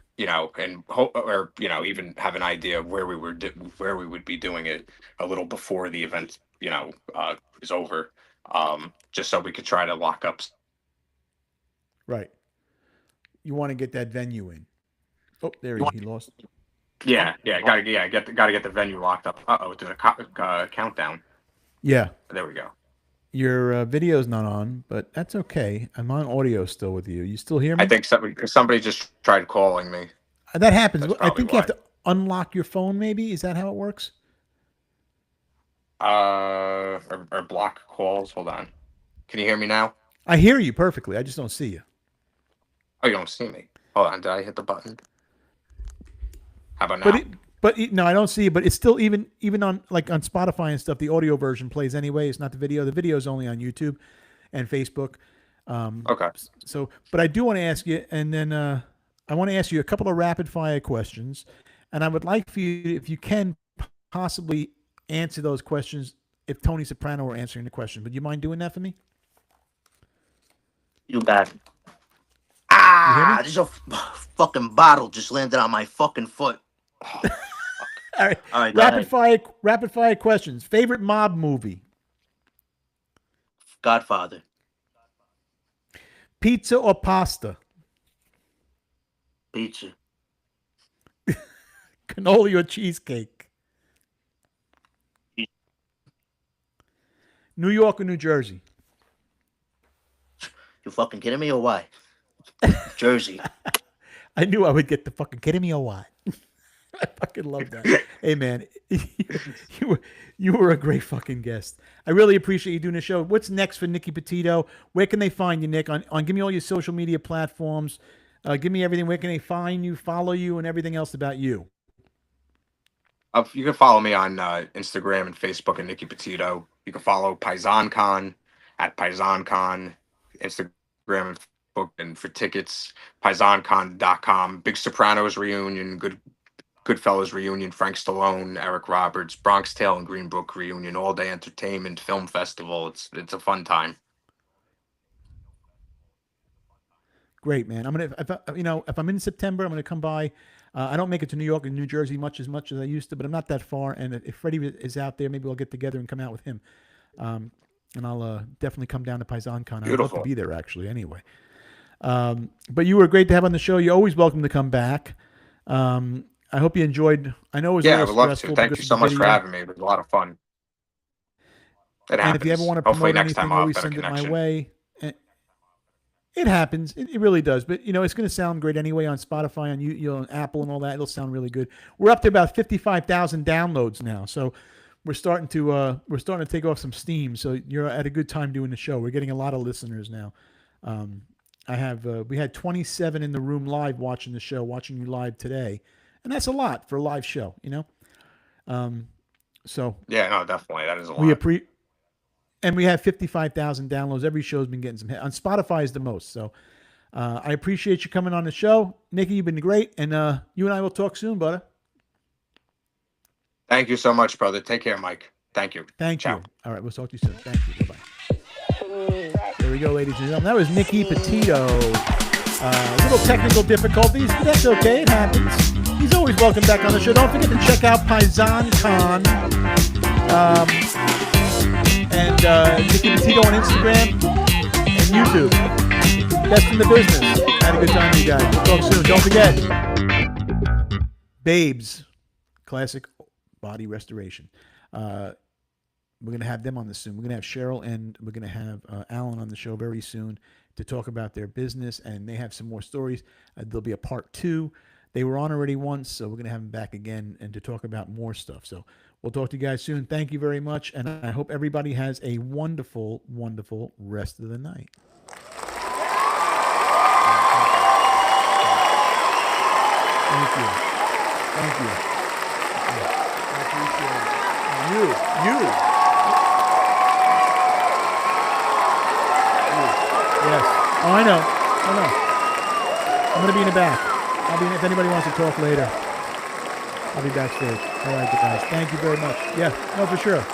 [SPEAKER 2] or even have an idea of where we would be doing it a little before the event is over, just so we could try to lock up.
[SPEAKER 1] Right. You want to get that venue in. Oh, there he lost.
[SPEAKER 2] Gotta get the venue locked up. Doing a countdown.
[SPEAKER 1] Yeah.
[SPEAKER 2] There we go.
[SPEAKER 1] Your video's not on, but that's okay. I'm on audio still with you. You still hear me?
[SPEAKER 2] I think somebody just tried calling me.
[SPEAKER 1] That happens.
[SPEAKER 2] That's
[SPEAKER 1] I
[SPEAKER 2] probably
[SPEAKER 1] think you have
[SPEAKER 2] why.
[SPEAKER 1] to unlock your phone. Maybe is that how it works?
[SPEAKER 2] Or block calls. Hold on. Can you hear me now?
[SPEAKER 1] I hear you perfectly. I just don't see you.
[SPEAKER 2] Oh, you don't see me. Hold on. Did I hit the button? How about now?
[SPEAKER 1] No, I don't see it. But it's still even on like on Spotify and stuff. The audio version plays anyway. It's not the video. The video is only on YouTube and Facebook.
[SPEAKER 2] Okay.
[SPEAKER 1] So, but I do want to ask you, and then I want to ask you a couple of rapid fire questions, and I would like for you, if you can, possibly answer those questions if Tony Soprano were answering the question. Would you mind doing that for me?
[SPEAKER 4] You bet. There's a fucking bottle just landed on my fucking foot.
[SPEAKER 1] All right. Rapid fire questions. Favorite mob movie?
[SPEAKER 4] Godfather.
[SPEAKER 1] Pizza or pasta?
[SPEAKER 4] Pizza.
[SPEAKER 1] Cannoli or cheesecake? New York or New Jersey?
[SPEAKER 4] You fucking kidding me or why? Jersey.
[SPEAKER 1] I knew I would get the fucking kidding me or what? I fucking love that. Hey man, you were a great fucking guest. I really appreciate you doing the show. What's next for Nicky Petito? Where can they find you, Nick? On give me all your social media platforms. Give me everything. Where can they find you, follow you, and everything else about you?
[SPEAKER 2] You can follow me on Instagram and Facebook at Nicky Petito. You can follow PaisanCon at PaisanCon, Instagram and Facebook, and for tickets, PaisanCon.com. Big Sopranos reunion, Goodfellas reunion, Frank Stallone, Eric Roberts, Bronx Tale and Green Book reunion, all day entertainment, film festival. It's a fun time.
[SPEAKER 1] Great, man. If I'm in September, I'm gonna come by. I don't make it to New York and New Jersey much as I used to, but I'm not that far. And if Freddie is out there, maybe we'll get together and come out with him. And I'll definitely come down to PaisanCon. I'd love to be there, actually, anyway. But you were great to have on the show. You're always welcome to come back. I hope you enjoyed. I know it was
[SPEAKER 2] I would love to. Thank you so much for having me. It was a lot of fun.
[SPEAKER 1] And if you ever want to promote anything, always send it my way. It happens. It really does. But, it's going to sound great anyway on Spotify, on Apple and all that. It'll sound really good. We're up to about 55,000 downloads now. So we're starting to take off some steam. So you're at a good time doing the show. We're getting a lot of listeners now. We had 27 in the room live watching the show, watching you live today. And that's a lot for a live show, So
[SPEAKER 2] yeah, no, definitely. That is a lot.
[SPEAKER 1] And we have 55,000 downloads. Every show's been getting some hits. On Spotify is the most. So I appreciate you coming on the show. Nicky, you've been great. And you and I will talk soon, brother.
[SPEAKER 2] Thank you so much, brother. Take care, Mike. Thank you.
[SPEAKER 1] Thank you. All right, we'll talk to you soon. Thank you. Bye-bye. There we go, ladies and gentlemen. That was Nicky Petito. Little technical difficulties, but that's okay. It happens. He's always welcome back on the show. Don't forget to check out PaisanCon. And Nicky Petito on Instagram and YouTube. Best in the business. Had a good time with you guys. We'll talk soon. Don't forget, Babes, classic body restoration. We're going to have them on this soon. We're going to have Cheryl and we're going to have Alan on the show very soon to talk about their business, and they have some more stories. There'll be a part 2. They were on already once, so we're going to have them back again and to talk about more stuff. So we'll talk to you guys soon. Thank you very much, and I hope everybody has a wonderful, wonderful rest of the night. Thank you. Thank you. I appreciate it. You. Yes. Oh, I know. I'm going to be in the back. If anybody wants to talk later, I'll be backstage. All right, guys. Thank you very much. Yeah, no, for sure.